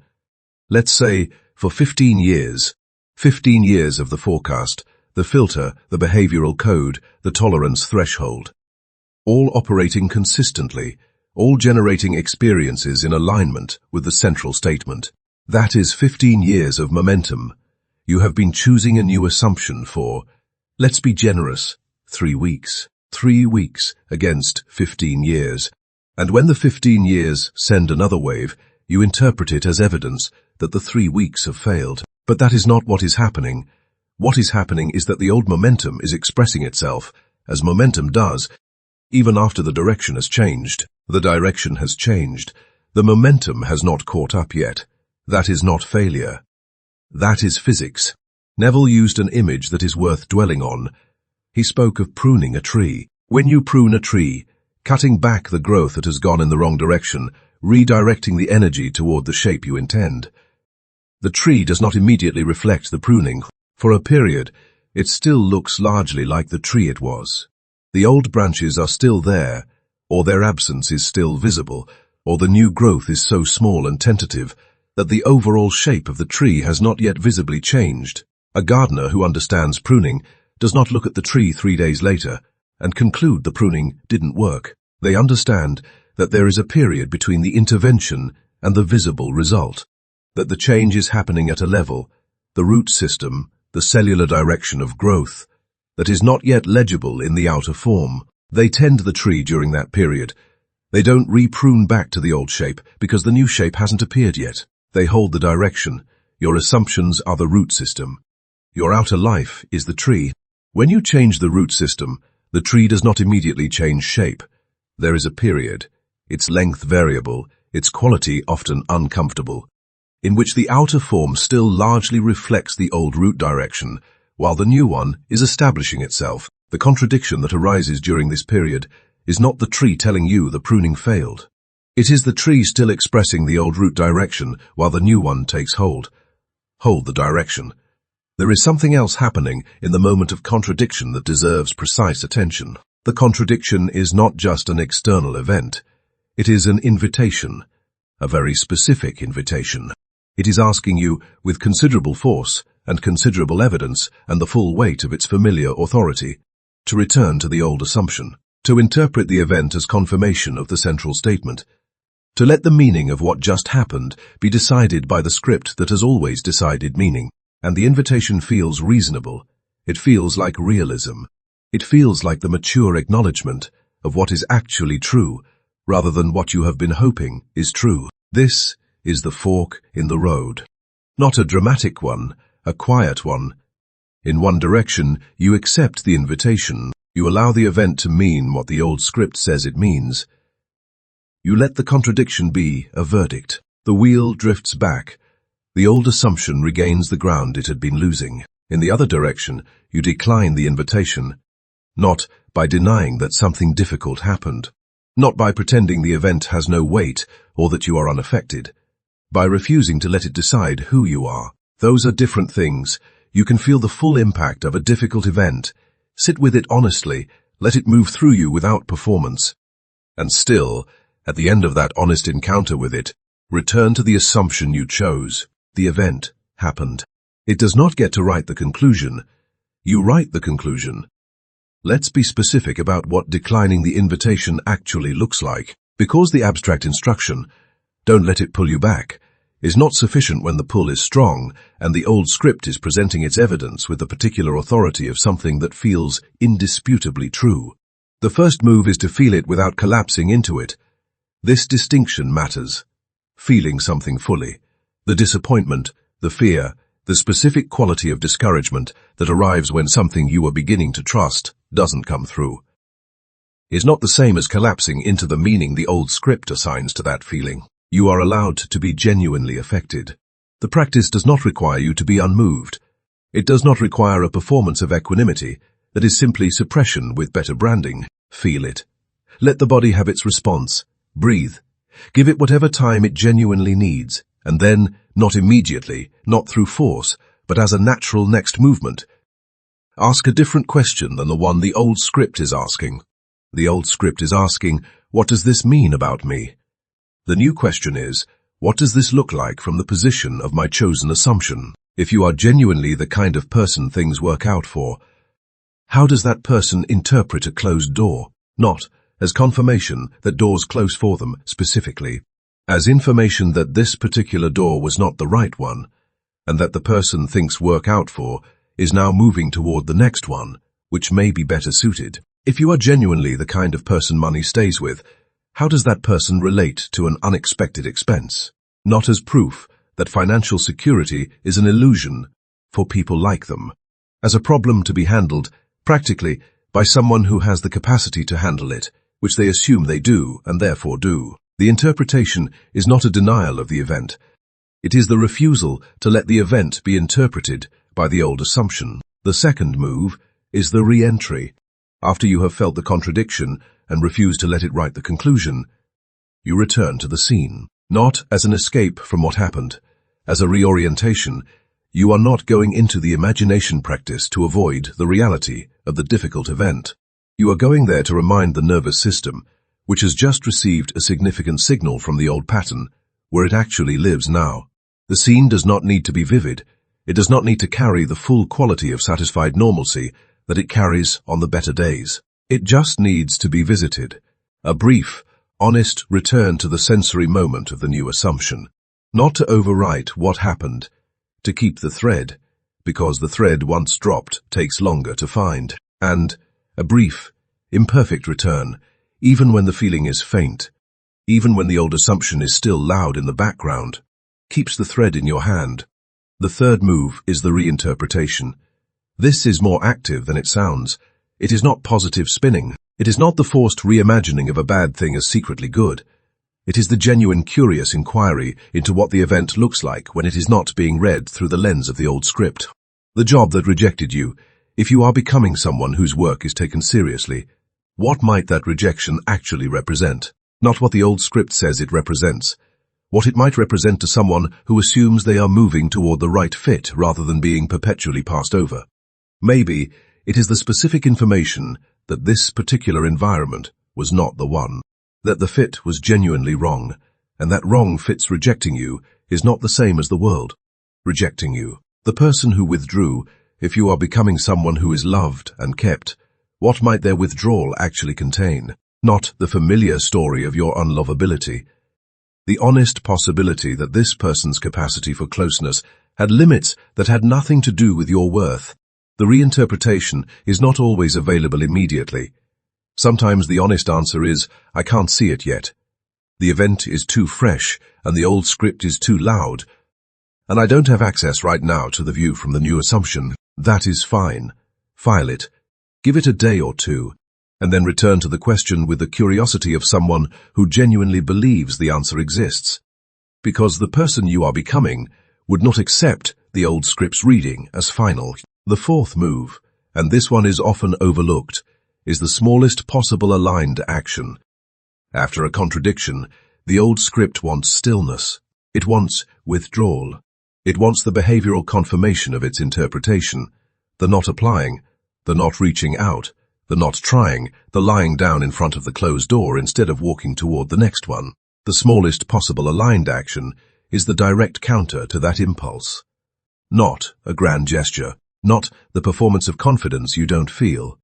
let's say, for 15 years. 15 years of the forecast, the filter, the behavioral code, the tolerance threshold. All operating consistently, all generating experiences in alignment with the central statement. That is 15 years of momentum. You have been choosing a new assumption for, let's be generous, 3 weeks. 3 weeks against 15 years. And when the 15 years send another wave, you interpret it as evidence that the 3 weeks have failed. But that is not what is happening. What is happening is that the old momentum is expressing itself, as momentum does, even after the direction has changed. The direction has changed. The momentum has not caught up yet. That is not failure. That is physics. Neville used an image that is worth dwelling on. He spoke of pruning a tree. When you prune a tree, cutting back the growth that has gone in the wrong direction, redirecting the energy toward the shape you intend. The tree does not immediately reflect the pruning. For a period, it still looks largely like the tree it was. The old branches are still there, or their absence is still visible, or the new growth is so small and tentative that the overall shape of the tree has not yet visibly changed. A gardener who understands pruning does not look at the tree 3 days later and conclude the pruning didn't work. They understand that there is a period between the intervention and the visible result, that the change is happening at a level, the root system, the cellular direction of growth, that is not yet legible in the outer form. They tend the tree during that period. They don't re-prune back to the old shape because the new shape hasn't appeared yet. They hold the direction. Your assumptions are the root system. Your outer life is the tree. When you change the root system, the tree does not immediately change shape. There is a period, its length variable, its quality often uncomfortable, in which the outer form still largely reflects the old root direction, while the new one is establishing itself. The contradiction that arises during this period is not the tree telling you the pruning failed. It is the tree still expressing the old root direction while the new one takes hold. Hold the direction. There is something else happening in the moment of contradiction that deserves precise attention. The contradiction is not just an external event. It is an invitation, a very specific invitation. It is asking you, with considerable force and considerable evidence and the full weight of its familiar authority, to return to the old assumption, to interpret the event as confirmation of the central statement, to let the meaning of what just happened be decided by the script that has always decided meaning. And the invitation feels reasonable. It feels like realism. It feels like the mature acknowledgement of what is actually true, rather than what you have been hoping is true. This is the fork in the road. Not a dramatic one, a quiet one. In one direction, you accept the invitation. You allow the event to mean what the old script says it means. You let the contradiction be a verdict. The wheel drifts back. The old assumption regains the ground it had been losing. In the other direction, you decline the invitation, not by denying that something difficult happened, not by pretending the event has no weight or that you are unaffected, by refusing to let it decide who you are. Those are different things. You can feel the full impact of a difficult event. Sit with it honestly, let it move through you without performance. And still, at the end of that honest encounter with it, return to the assumption you chose. The event happened. It does not get to write the conclusion. You write the conclusion. Let's be specific about what declining the invitation actually looks like. Because the abstract instruction, don't let it pull you back, is not sufficient when the pull is strong and the old script is presenting its evidence with the particular authority of something that feels indisputably true. The first move is to feel it without collapsing into it. This distinction matters. Feeling something fully. The disappointment, the fear, the specific quality of discouragement that arrives when something you are beginning to trust doesn't come through, is not the same as collapsing into the meaning the old script assigns to that feeling. You are allowed to be genuinely affected. The practice does not require you to be unmoved. It does not require a performance of equanimity that is simply suppression with better branding. Feel it. Let the body have its response. Breathe. Give it whatever time it genuinely needs, and then, not immediately, not through force, but as a natural next movement, ask a different question than the one the old script is asking. The old script is asking, what does this mean about me? The new question is, what does this look like from the position of my chosen assumption? If you are genuinely the kind of person things work out for, how does that person interpret a closed door? Not as confirmation that doors close for them specifically, as information that this particular door was not the right one, and that the person thinks work out for is now moving toward the next one, which may be better suited. If you are genuinely the kind of person money stays with, how does that person relate to an unexpected expense? Not as proof that financial security is an illusion for people like them, as a problem to be handled, practically, by someone who has the capacity to handle it, which they assume they do and therefore do. The interpretation is not a denial of the event. It is the refusal to let the event be interpreted by the old assumption. The second move is the re-entry. After you have felt the contradiction and refuse to let it write the conclusion, you return to the scene. Not as an escape from what happened, as a reorientation. You are not going into the imagination practice to avoid the reality of the difficult event. You are going there to remind the nervous system, which has just received a significant signal from the old pattern, where it actually lives now. The scene does not need to be vivid. It does not need to carry the full quality of satisfied normalcy that it carries on the better days. It just needs to be visited. A brief, honest return to the sensory moment of the new assumption. Not to overwrite what happened, to keep the thread, because the thread once dropped takes longer to find. And a brief, imperfect return, even when the feeling is faint, even when the old assumption is still loud in the background, keeps the thread in your hand. The third move is the reinterpretation. This is more active than it sounds. It is not positive spinning. It is not the forced reimagining of a bad thing as secretly good. It is the genuine curious inquiry into what the event looks like when it is not being read through the lens of the old script. The job that rejected you, if you are becoming someone whose work is taken seriously, what might that rejection actually represent? not what the old script says it represents, what it might represent to someone who assumes they are moving toward the right fit rather than being perpetually passed over. Maybe it is the specific information that this particular environment was not the one, that the fit was genuinely wrong, and that wrong fit's rejecting you is not the same as the world rejecting you. The person who withdrew, if you are becoming someone who is loved and kept, what might their withdrawal actually contain? Not the familiar story of your unlovability. The honest possibility that this person's capacity for closeness had limits that had nothing to do with your worth. The reinterpretation is not always available immediately. Sometimes the honest answer is, I can't see it yet. The event is too fresh, and the old script is too loud, and I don't have access right now to the view from the new assumption. That is fine. File it. Give it a day or two, and then return to the question with the curiosity of someone who genuinely believes the answer exists. Because the person you are becoming would not accept the old script's reading as final. The fourth move, and this one is often overlooked, is the smallest possible aligned action. After a contradiction, the old script wants stillness. It wants withdrawal. It wants the behavioral confirmation of its interpretation, the not applying, the not reaching out, the not trying, the lying down in front of the closed door instead of walking toward the next one. The smallest possible aligned action is the direct counter to that impulse. Not a grand gesture, not the performance of confidence you don't feel,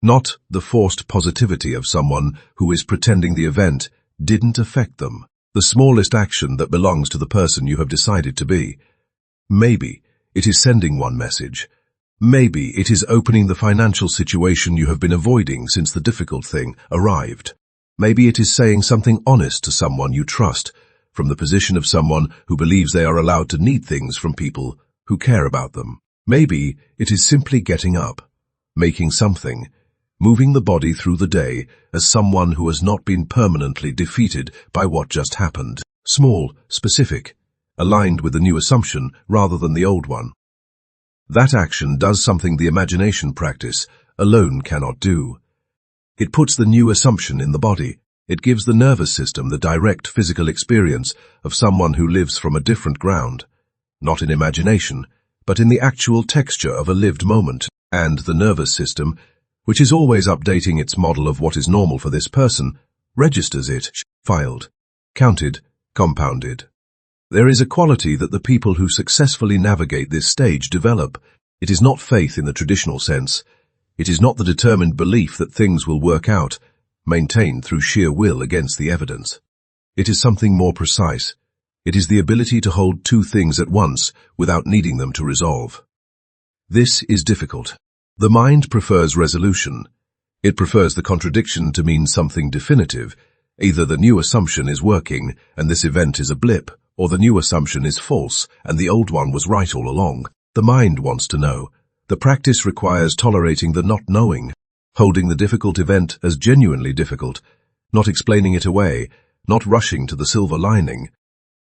not the forced positivity of someone who is pretending the event didn't affect them. The smallest action that belongs to the person you have decided to be. Maybe it is sending one message. Maybe it is opening the financial situation you have been avoiding since the difficult thing arrived. Maybe it is saying something honest to someone you trust, from the position of someone who believes they are allowed to need things from people who care about them. Maybe it is simply getting up, making something, moving the body through the day as someone who has not been permanently defeated by what just happened. Small, specific, aligned with the new assumption rather than the old one. That action does something the imagination practice alone cannot do. It puts the new assumption in the body. It gives the nervous system the direct physical experience of someone who lives from a different ground, not in imagination, but in the actual texture of a lived moment. And the nervous system, which is always updating its model of what is normal for this person, registers it, filed, counted, compounded. There is a quality that the people who successfully navigate this stage develop. It is not faith in the traditional sense. It is not the determined belief that things will work out, maintained through sheer will against the evidence. It is something more precise. It is the ability to hold two things at once without needing them to resolve. This is difficult. The mind prefers resolution. It prefers the contradiction to mean something definitive. Either the new assumption is working and this event is a blip, or the new assumption is false and the old one was right all along. The mind wants to know. The practice requires tolerating the not knowing, holding the difficult event as genuinely difficult, not explaining it away, not rushing to the silver lining,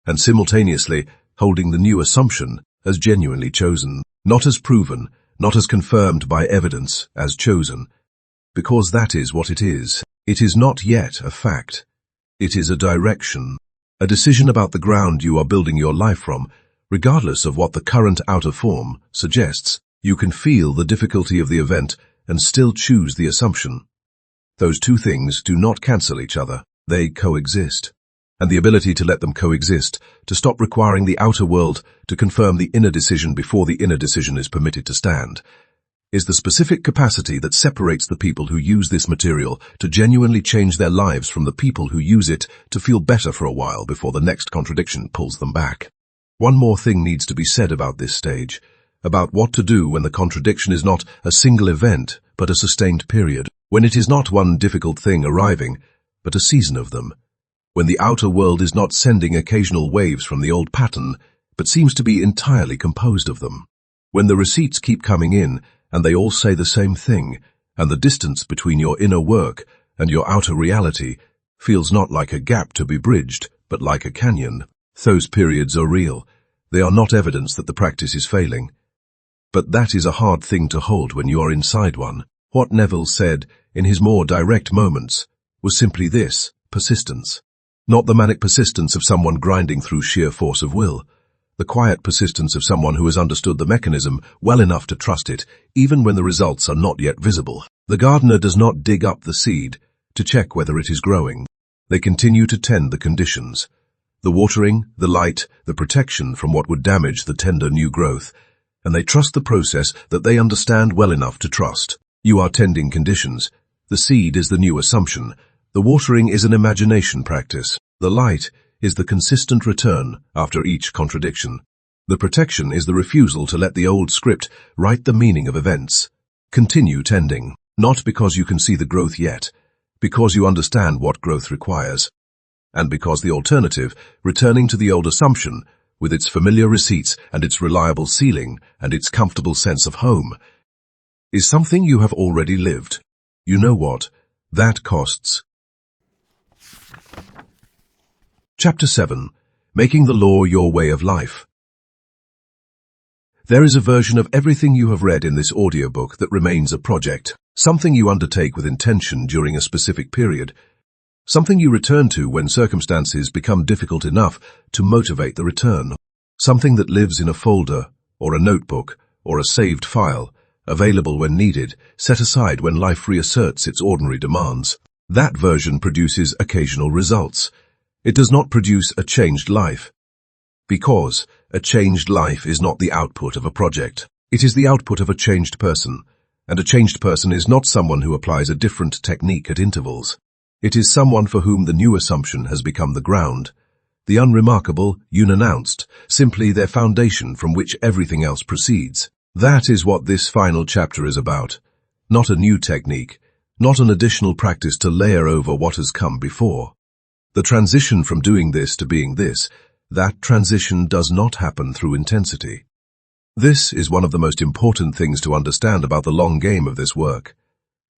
and simultaneously holding the new assumption as genuinely chosen, not as proven, not as confirmed by evidence, as chosen, because that is what it is. It is not yet a fact. It is a direction, a decision about the ground you are building your life from, regardless of what the current outer form suggests. You can feel the difficulty of the event and still choose the assumption. Those two things do not cancel each other. They coexist. And the ability to let them coexist, to stop requiring the outer world to confirm the inner decision before the inner decision is permitted to stand, is the specific capacity that separates the people who use this material to genuinely change their lives from the people who use it to feel better for a while before the next contradiction pulls them back. One more thing needs to be said about this stage, about what to do when the contradiction is not a single event, but a sustained period, when it is not one difficult thing arriving, but a season of them. When the outer world is not sending occasional waves from the old pattern, but seems to be entirely composed of them. When the receipts keep coming in, and they all say the same thing, and the distance between your inner work and your outer reality feels not like a gap to be bridged, but like a canyon. Those periods are real. They are not evidence that the practice is failing. But that is a hard thing to hold when you are inside one. What Neville said, in his more direct moments, was simply this: persistence. Not the manic persistence of someone grinding through sheer force of will. The quiet persistence of someone who has understood the mechanism well enough to trust it, even when the results are not yet visible. The gardener does not dig up the seed to check whether it is growing. They continue to tend the conditions. The watering, the light, the protection from what would damage the tender new growth. And they trust the process that they understand well enough to trust. You are tending conditions. The seed is the new assumption. The watering is an imagination practice. The light is the consistent return after each contradiction. The protection is the refusal to let the old script write the meaning of events. Continue tending, not because you can see the growth yet, because you understand what growth requires. And because the alternative, returning to the old assumption, with its familiar receipts and its reliable ceiling and its comfortable sense of home, is something you have already lived. You know what? That costs. Chapter 7. Making the Law Your Way of Life. There is a version of everything you have read in this audiobook that remains a project, something you undertake with intention during a specific period, something you return to when circumstances become difficult enough to motivate the return, something that lives in a folder or a notebook or a saved file, available when needed, set aside when life reasserts its ordinary demands. That version produces occasional results. It does not produce a changed life. Because a changed life is not the output of a project. It is the output of a changed person. And a changed person is not someone who applies a different technique at intervals. It is someone for whom the new assumption has become the ground, the unremarkable, unannounced, simply their foundation from which everything else proceeds. That is what this final chapter is about. Not a new technique, not an additional practice to layer over what has come before. The transition from doing this to being this, that transition does not happen through intensity. This is one of the most important things to understand about the long game of this work.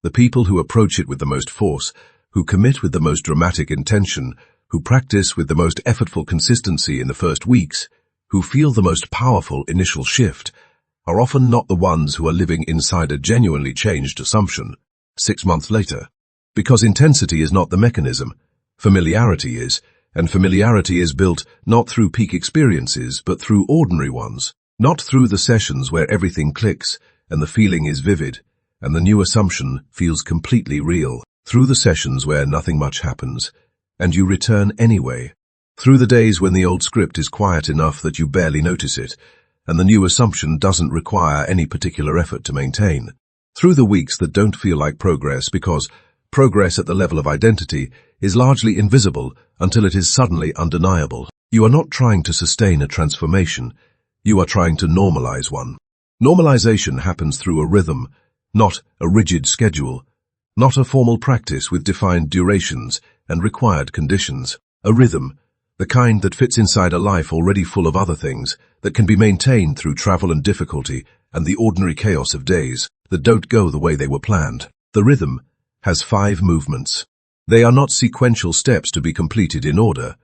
The people who approach it with the most force, who commit with the most dramatic intention, who practice with the most effortful consistency in the first weeks, who feel the most powerful initial shift, are often not the ones who are living inside a genuinely changed assumption 6 months later. Because intensity is not the mechanism. Familiarity is, and familiarity is built not through peak experiences, but through ordinary ones, not through the sessions where everything clicks and the feeling is vivid and the new assumption feels completely real, through the sessions where nothing much happens and you return anyway, through the days when the old script is quiet enough that you barely notice it and the new assumption doesn't require any particular effort to maintain, through the weeks that don't feel like progress because progress at the level of identity is largely invisible until it is suddenly undeniable. You are not trying to sustain a transformation. You are trying to normalize one. Normalization happens through a rhythm, not a rigid schedule, not a formal practice with defined durations and required conditions. A rhythm, the kind that fits inside a life already full of other things, that can be maintained through travel and difficulty and the ordinary chaos of days that don't go the way they were planned. The rhythm has 5 movements. They are not sequential steps to be completed in order.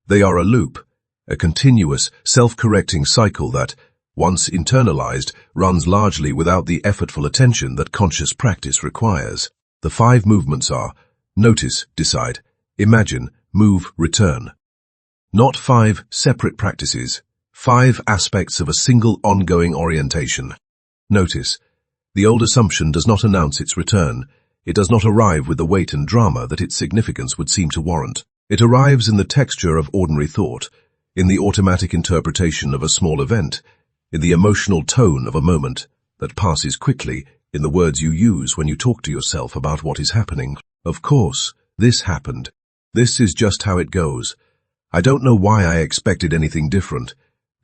They are a loop, a continuous, self-correcting cycle that, once internalized, runs largely without the effortful attention that conscious practice requires. The 5 movements are notice, decide, imagine, move, return. Not 5 separate practices, 5 aspects of a single ongoing orientation. Notice. The old assumption does not announce its return. It does not arrive with the weight and drama that its significance would seem to warrant. It arrives in the texture of ordinary thought, in the automatic interpretation of a small event, in the emotional tone of a moment that passes quickly, in the words you use when you talk to yourself about what is happening. Of course, this happened. This is just how it goes. I don't know why I expected anything different.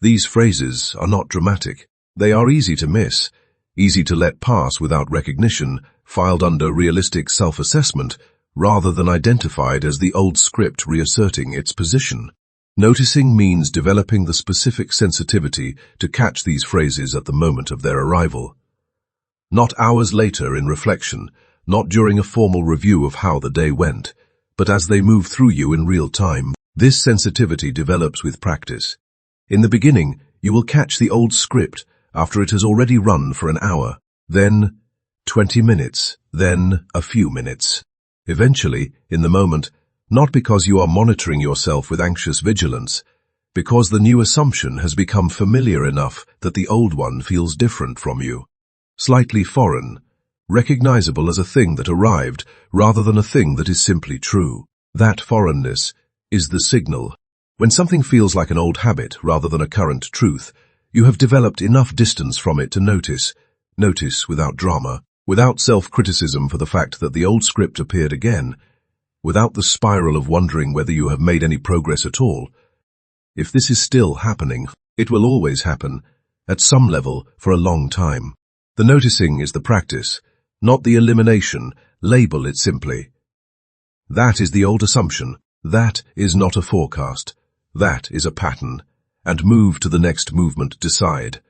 These phrases are not dramatic. They are easy to miss, easy to let pass without recognition, filed under realistic self-assessment, rather than identified as the old script reasserting its position. Noticing means developing the specific sensitivity to catch these phrases at the moment of their arrival. Not hours later in reflection, not during a formal review of how the day went, but as they move through you in real time. This sensitivity develops with practice. In the beginning, you will catch the old script after it has already run for an hour, then 20 minutes, then a few minutes. Eventually, in the moment, Not because you are monitoring yourself with anxious vigilance, because the new assumption has become familiar enough that the old one feels different from you. Slightly foreign, recognizable as a thing that arrived rather than a thing that is simply true. That foreignness is the signal. When something feels like an old habit rather than a current truth, you have developed enough distance from it to notice without drama, without self-criticism for the fact that the old script appeared again, without the spiral of wondering whether you have made any progress at all. If this is still happening, it will always happen, at some level, for a long time. The noticing is the practice, not the elimination. Label it simply. That is the old assumption. That is not a forecast. That is a pattern. And move to the next movement. Decide.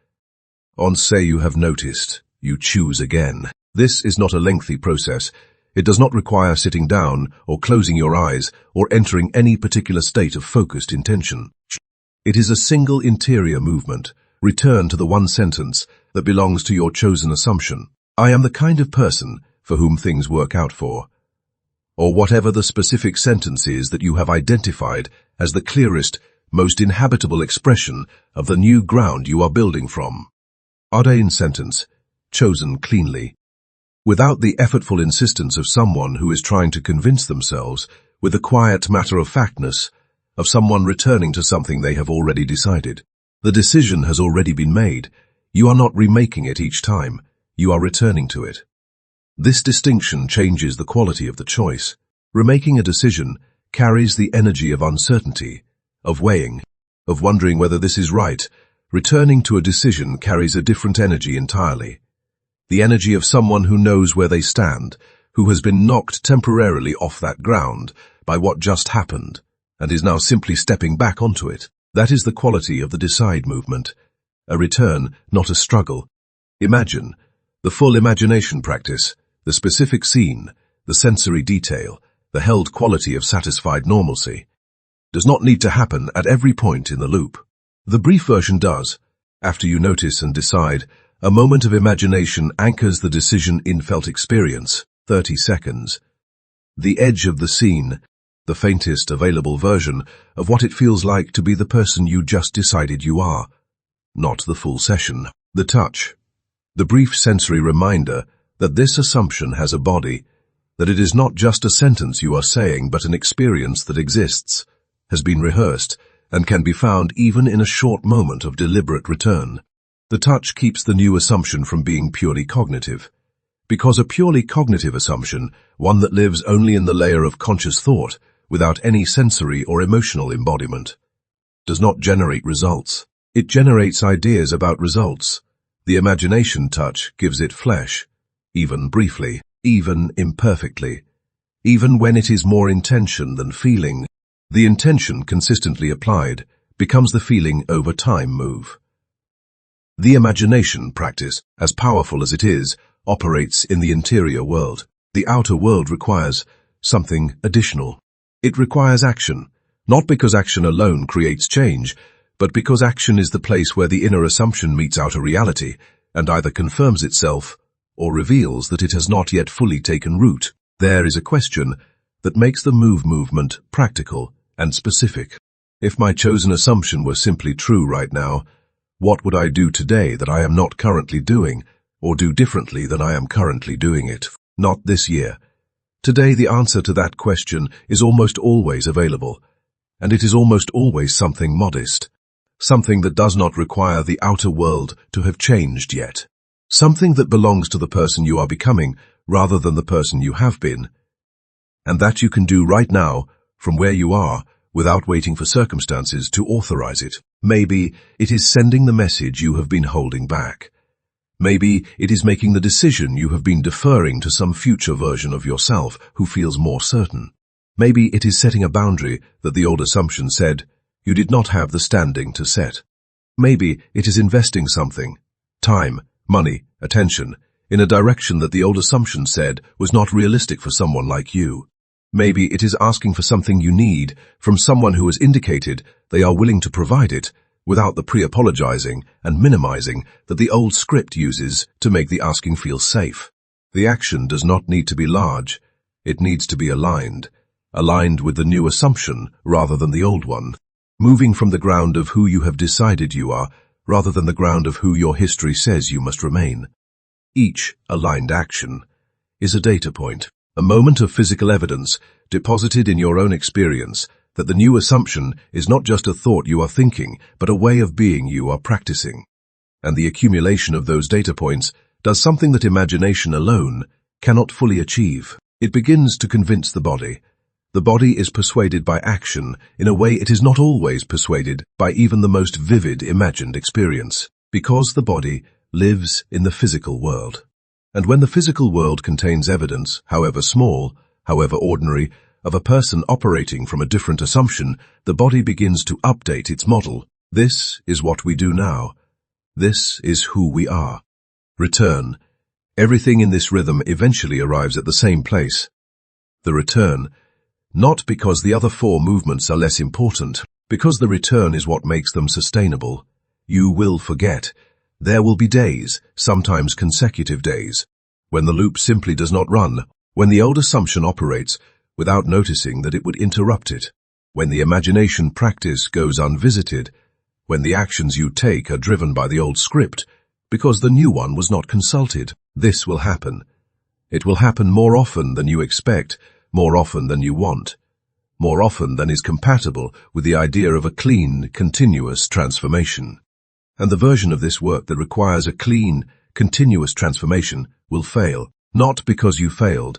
On say you have noticed, you choose again. This is not a lengthy process. It does not require sitting down or closing your eyes or entering any particular state of focused intention. It is a single interior movement. Return to the one sentence that belongs to your chosen assumption. I am the kind of person for whom things work out for. Or whatever the specific sentence is that you have identified as the clearest, most inhabitable expression of the new ground you are building from. Ordained sentence, chosen cleanly. Without the effortful insistence of someone who is trying to convince themselves, with the quiet matter-of-factness of someone returning to something they have already decided. The decision has already been made. You are not remaking it each time. You are returning to it. This distinction changes the quality of the choice. Remaking a decision carries the energy of uncertainty, of weighing, of wondering whether this is right. Returning to a decision carries a different energy entirely. The energy of someone who knows where they stand, who has been knocked temporarily off that ground by what just happened, and is now simply stepping back onto it. That is the quality of the decide movement. A return, not a struggle. Imagine. The full imagination practice, the specific scene, the sensory detail, the held quality of satisfied normalcy, does not need to happen at every point in the loop. The brief version does. After you notice and decide, a moment of imagination anchors the decision in felt experience, 30 seconds. The edge of the scene, the faintest available version of what it feels like to be the person you just decided you are, not the full session. The touch, the brief sensory reminder that this assumption has a body, that it is not just a sentence you are saying but an experience that exists, has been rehearsed, and can be found even in a short moment of deliberate return. The touch keeps the new assumption from being purely cognitive. Because a purely cognitive assumption, one that lives only in the layer of conscious thought, without any sensory or emotional embodiment, does not generate results. It generates ideas about results. The imagination touch gives it flesh, even briefly, even imperfectly, even when it is more intention than feeling. The intention consistently applied becomes the feeling over time move. The imagination practice, as powerful as it is, operates in the interior world. The outer world requires something additional. It requires action, not because action alone creates change, but because action is the place where the inner assumption meets outer reality and either confirms itself or reveals that it has not yet fully taken root. There is a question that makes the movement practical and specific. If my chosen assumption were simply true right now, what would I do today that I am not currently doing, or do differently than I am currently doing it? Not this year. Today the answer to that question is almost always available, and it is almost always something modest, something that does not require the outer world to have changed yet, something that belongs to the person you are becoming rather than the person you have been, and that you can do right now from where you are without waiting for circumstances to authorize it. Maybe it is sending the message you have been holding back. Maybe it is making the decision you have been deferring to some future version of yourself who feels more certain. Maybe it is setting a boundary that the old assumption said you did not have the standing to set. Maybe it is investing something, time, money, attention, in a direction that the old assumption said was not realistic for someone like you. Maybe it is asking for something you need from someone who has indicated they are willing to provide it without the pre-apologizing and minimizing that the old script uses to make the asking feel safe. The action does not need to be large. It needs to be aligned. aligned with the new assumption rather than the old one, moving from the ground of who you have decided you are rather than the ground of who your history says you must remain. Each aligned action is a data point, a moment of physical evidence deposited in your own experience that the new assumption is not just a thought you are thinking, but a way of being you are practicing. And the accumulation of those data points does something that imagination alone cannot fully achieve. It begins to convince the body. The body is persuaded by action in a way it is not always persuaded by even the most vivid imagined experience, because the body lives in the physical world. And when the physical world contains evidence, however small, however ordinary, of a person operating from a different assumption, the body begins to update its model. This is what we do now. This is who we are. Return. Everything in this rhythm eventually arrives at the same place. The return. Not because the other four movements are less important, because the return is what makes them sustainable. You will forget. There will be days, sometimes consecutive days, when the loop simply does not run, when the old assumption operates without noticing that it would interrupt it, when the imagination practice goes unvisited, when the actions you take are driven by the old script, because the new one was not consulted. This will happen. It will happen more often than you expect, more often than you want, more often than is compatible with the idea of a clean, continuous transformation. And the version of this work that requires a clean, continuous transformation will fail, not because you failed,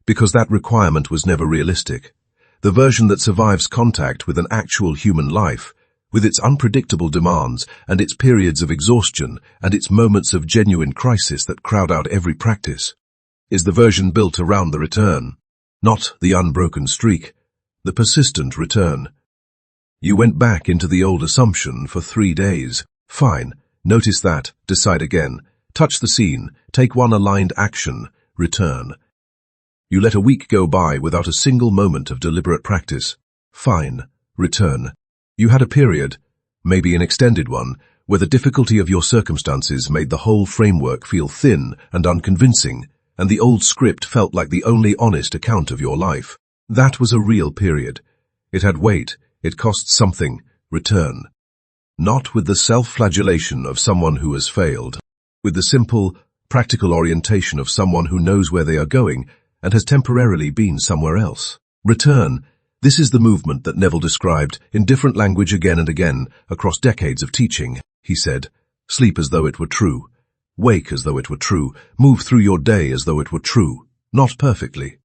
because that requirement was never realistic. The version that survives contact with an actual human life, with its unpredictable demands and its periods of exhaustion and its moments of genuine crisis that crowd out every practice, is the version built around the return, not the unbroken streak, the persistent return. You went back into the old assumption for 3 days. Fine. Notice that. Decide again. Touch the scene. Take one aligned action. Return. You let a week go by without a single moment of deliberate practice. Fine. Return. You had a period, maybe an extended one, where the difficulty of your circumstances made the whole framework feel thin and unconvincing, and the old script felt like the only honest account of your life. That was a real period. It had weight. It cost something. Return. Not with the self-flagellation of someone who has failed, with the simple, practical orientation of someone who knows where they are going and has temporarily been somewhere else. Return. This is the movement that Neville described in different language again and again across decades of teaching. He said, sleep as though it were true. Wake as though it were true. Move through your day as though it were true. Not perfectly.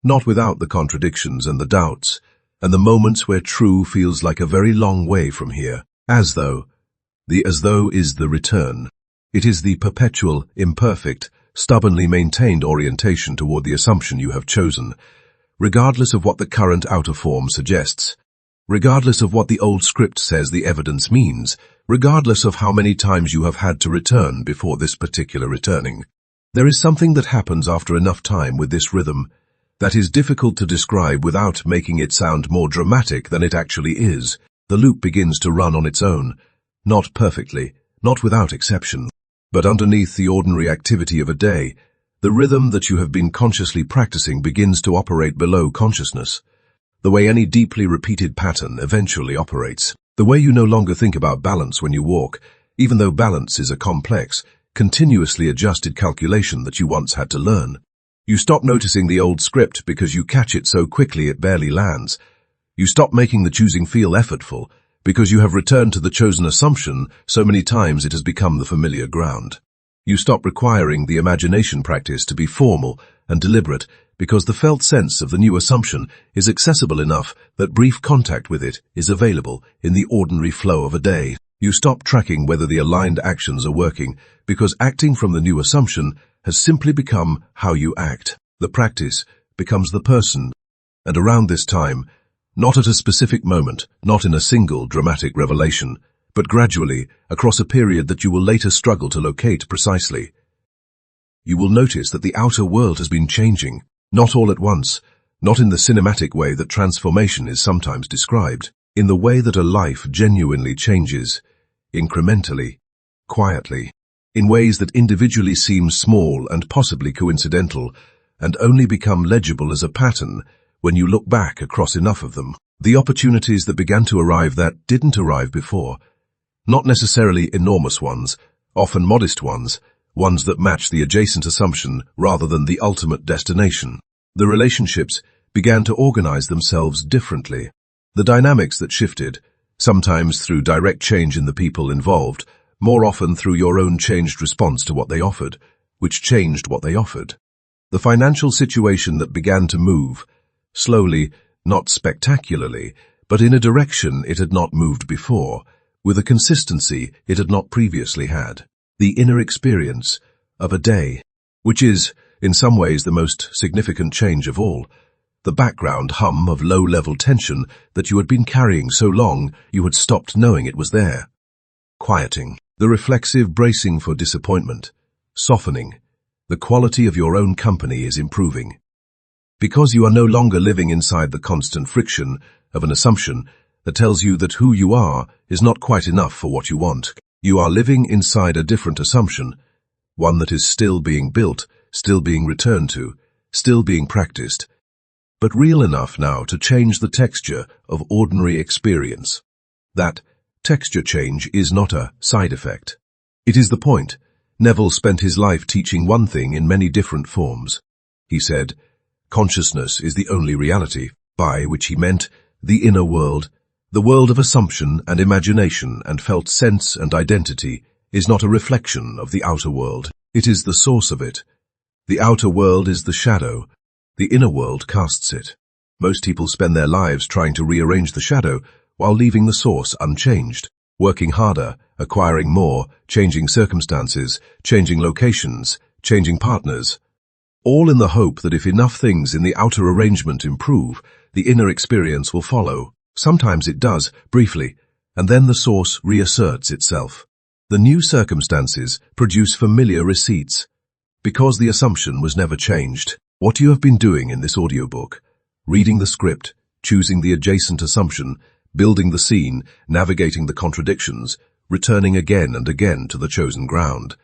Not without the contradictions and the doubts, and the moments where true feels like a very long way from here. As though. The as though is the return. It is the perpetual, imperfect, stubbornly maintained orientation toward the assumption you have chosen, regardless of what the current outer form suggests, regardless of what the old script says the evidence means, regardless of how many times you have had to return before this particular returning. There is something that happens after enough time with this rhythm that is difficult to describe without making it sound more dramatic than it actually is. The loop begins to run on its own, not perfectly, not without exception, but underneath the ordinary activity of a day, the rhythm that you have been consciously practicing begins to operate below consciousness, the way any deeply repeated pattern eventually operates, the way you no longer think about balance when you walk, even though balance is a complex, continuously adjusted calculation that you once had to learn. You stop noticing the old script because you catch it so quickly it barely lands. You stop making the choosing feel effortful because you have returned to the chosen assumption so many times it has become the familiar ground. You stop requiring the imagination practice to be formal and deliberate because the felt sense of the new assumption is accessible enough that brief contact with it is available in the ordinary flow of a day. You stop tracking whether the aligned actions are working because acting from the new assumption has simply become how you act. The practice becomes the person. And around this time, not at a specific moment, not in a single dramatic revelation, but gradually, across a period that you will later struggle to locate precisely, you will notice that the outer world has been changing, not all at once, not in the cinematic way that transformation is sometimes described, in the way that a life genuinely changes, incrementally, quietly, in ways that individually seem small and possibly coincidental, and only become legible as a pattern when you look back across enough of them. The opportunities that began to arrive that didn't arrive before. Not necessarily enormous ones, often modest ones that match the adjacent assumption rather than the ultimate destination. The relationships began to organize themselves differently. The dynamics that shifted, sometimes through direct change in the people involved, more often through your own changed response to what they offered, which changed what they offered. The financial situation that began to move, slowly, not spectacularly, but in a direction it had not moved before, with a consistency it had not previously had. The inner experience of a day, which is, in some ways, the most significant change of all. The background hum of low-level tension that you had been carrying so long you had stopped knowing it was there. Quieting. The reflexive bracing for disappointment. Softening. The quality of your own company is improving. Because you are no longer living inside the constant friction of an assumption that tells you that who you are is not quite enough for what you want. You are living inside a different assumption, one that is still being built, still being returned to, still being practiced, but real enough now to change the texture of ordinary experience. That texture change is not a side effect. It is the point. Neville spent his life teaching one thing in many different forms. He said, consciousness is the only reality, by which he meant the inner world. The world of assumption and imagination and felt sense and identity is not a reflection of the outer world. It is the source of it. The outer world is the shadow. The inner world casts it. Most people spend their lives trying to rearrange the shadow while leaving the source unchanged, working harder, acquiring more, changing circumstances, changing locations, changing partners, all in the hope that if enough things in the outer arrangement improve, the inner experience will follow. Sometimes it does, briefly, and then the source reasserts itself. The new circumstances produce familiar receipts, because the assumption was never changed. What you have been doing in this audiobook, reading the script, choosing the adjacent assumption, building the scene, navigating the contradictions, returning again and again to the chosen ground,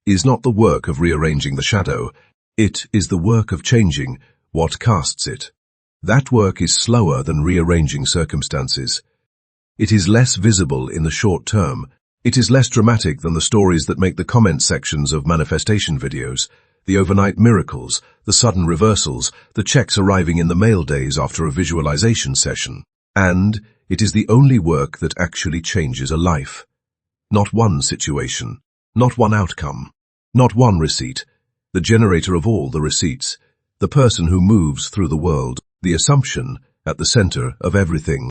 is not the work of rearranging the shadow. It is the work of changing what casts it. That work is slower than rearranging circumstances. It is less visible in the short term. It is less dramatic than the stories that make the comment sections of manifestation videos, the overnight miracles, the sudden reversals, the checks arriving in the mail days after a visualization session. And it is the only work that actually changes a life. Not one situation, not one outcome, not one receipt, the generator of all the receipts, the person who moves through the world, the assumption at the center of everything.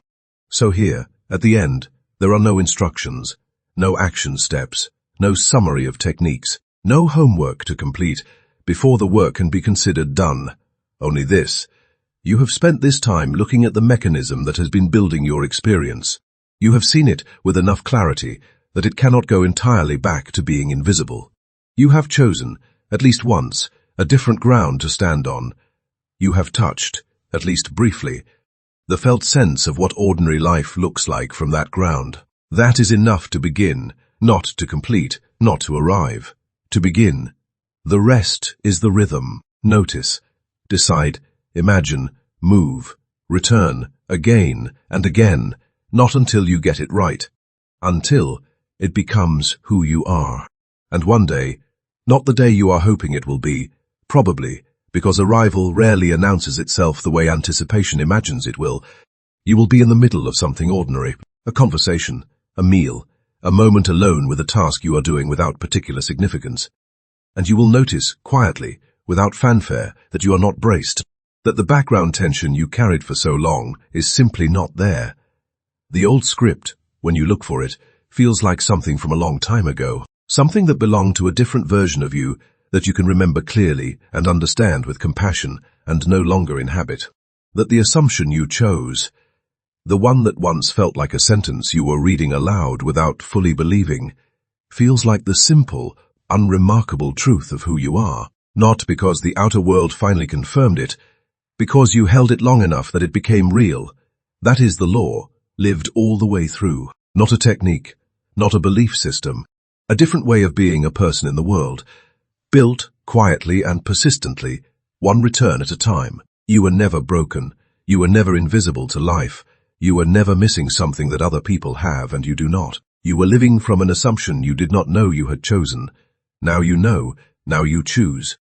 So here, at the end, there are no instructions, no action steps, no summary of techniques, no homework to complete before the work can be considered done. Only this: you have spent this time looking at the mechanism that has been building your experience. You have seen it with enough clarity that it cannot go entirely back to being invisible. You have chosen, at least once, a different ground to stand on. You have touched, at least briefly, the felt sense of what ordinary life looks like from that ground. That is enough to begin, not to complete, not to arrive. To begin. The rest is the rhythm. Notice, decide, imagine, move, return, again and again, not until you get it right. Until it becomes who you are. And one day, not the day you are hoping it will be, probably, because arrival rarely announces itself the way anticipation imagines it will, you will be in the middle of something ordinary, a conversation, a meal, a moment alone with a task you are doing without particular significance. And you will notice, quietly, without fanfare, that you are not braced, that the background tension you carried for so long is simply not there. The old script, when you look for it, feels like something from a long time ago, something that belonged to a different version of you that you can remember clearly and understand with compassion and no longer inhabit. That the assumption you chose, the one that once felt like a sentence you were reading aloud without fully believing, feels like the simple, unremarkable truth of who you are, not because the outer world finally confirmed it, because you held it long enough that it became real. That is the law, lived all the way through. Not a technique, not a belief system, a different way of being a person in the world, built quietly and persistently, one return at a time. You were never broken. You were never invisible to life. You were never missing something that other people have and you do not. You were living from an assumption you did not know you had chosen. Now you know, now you choose.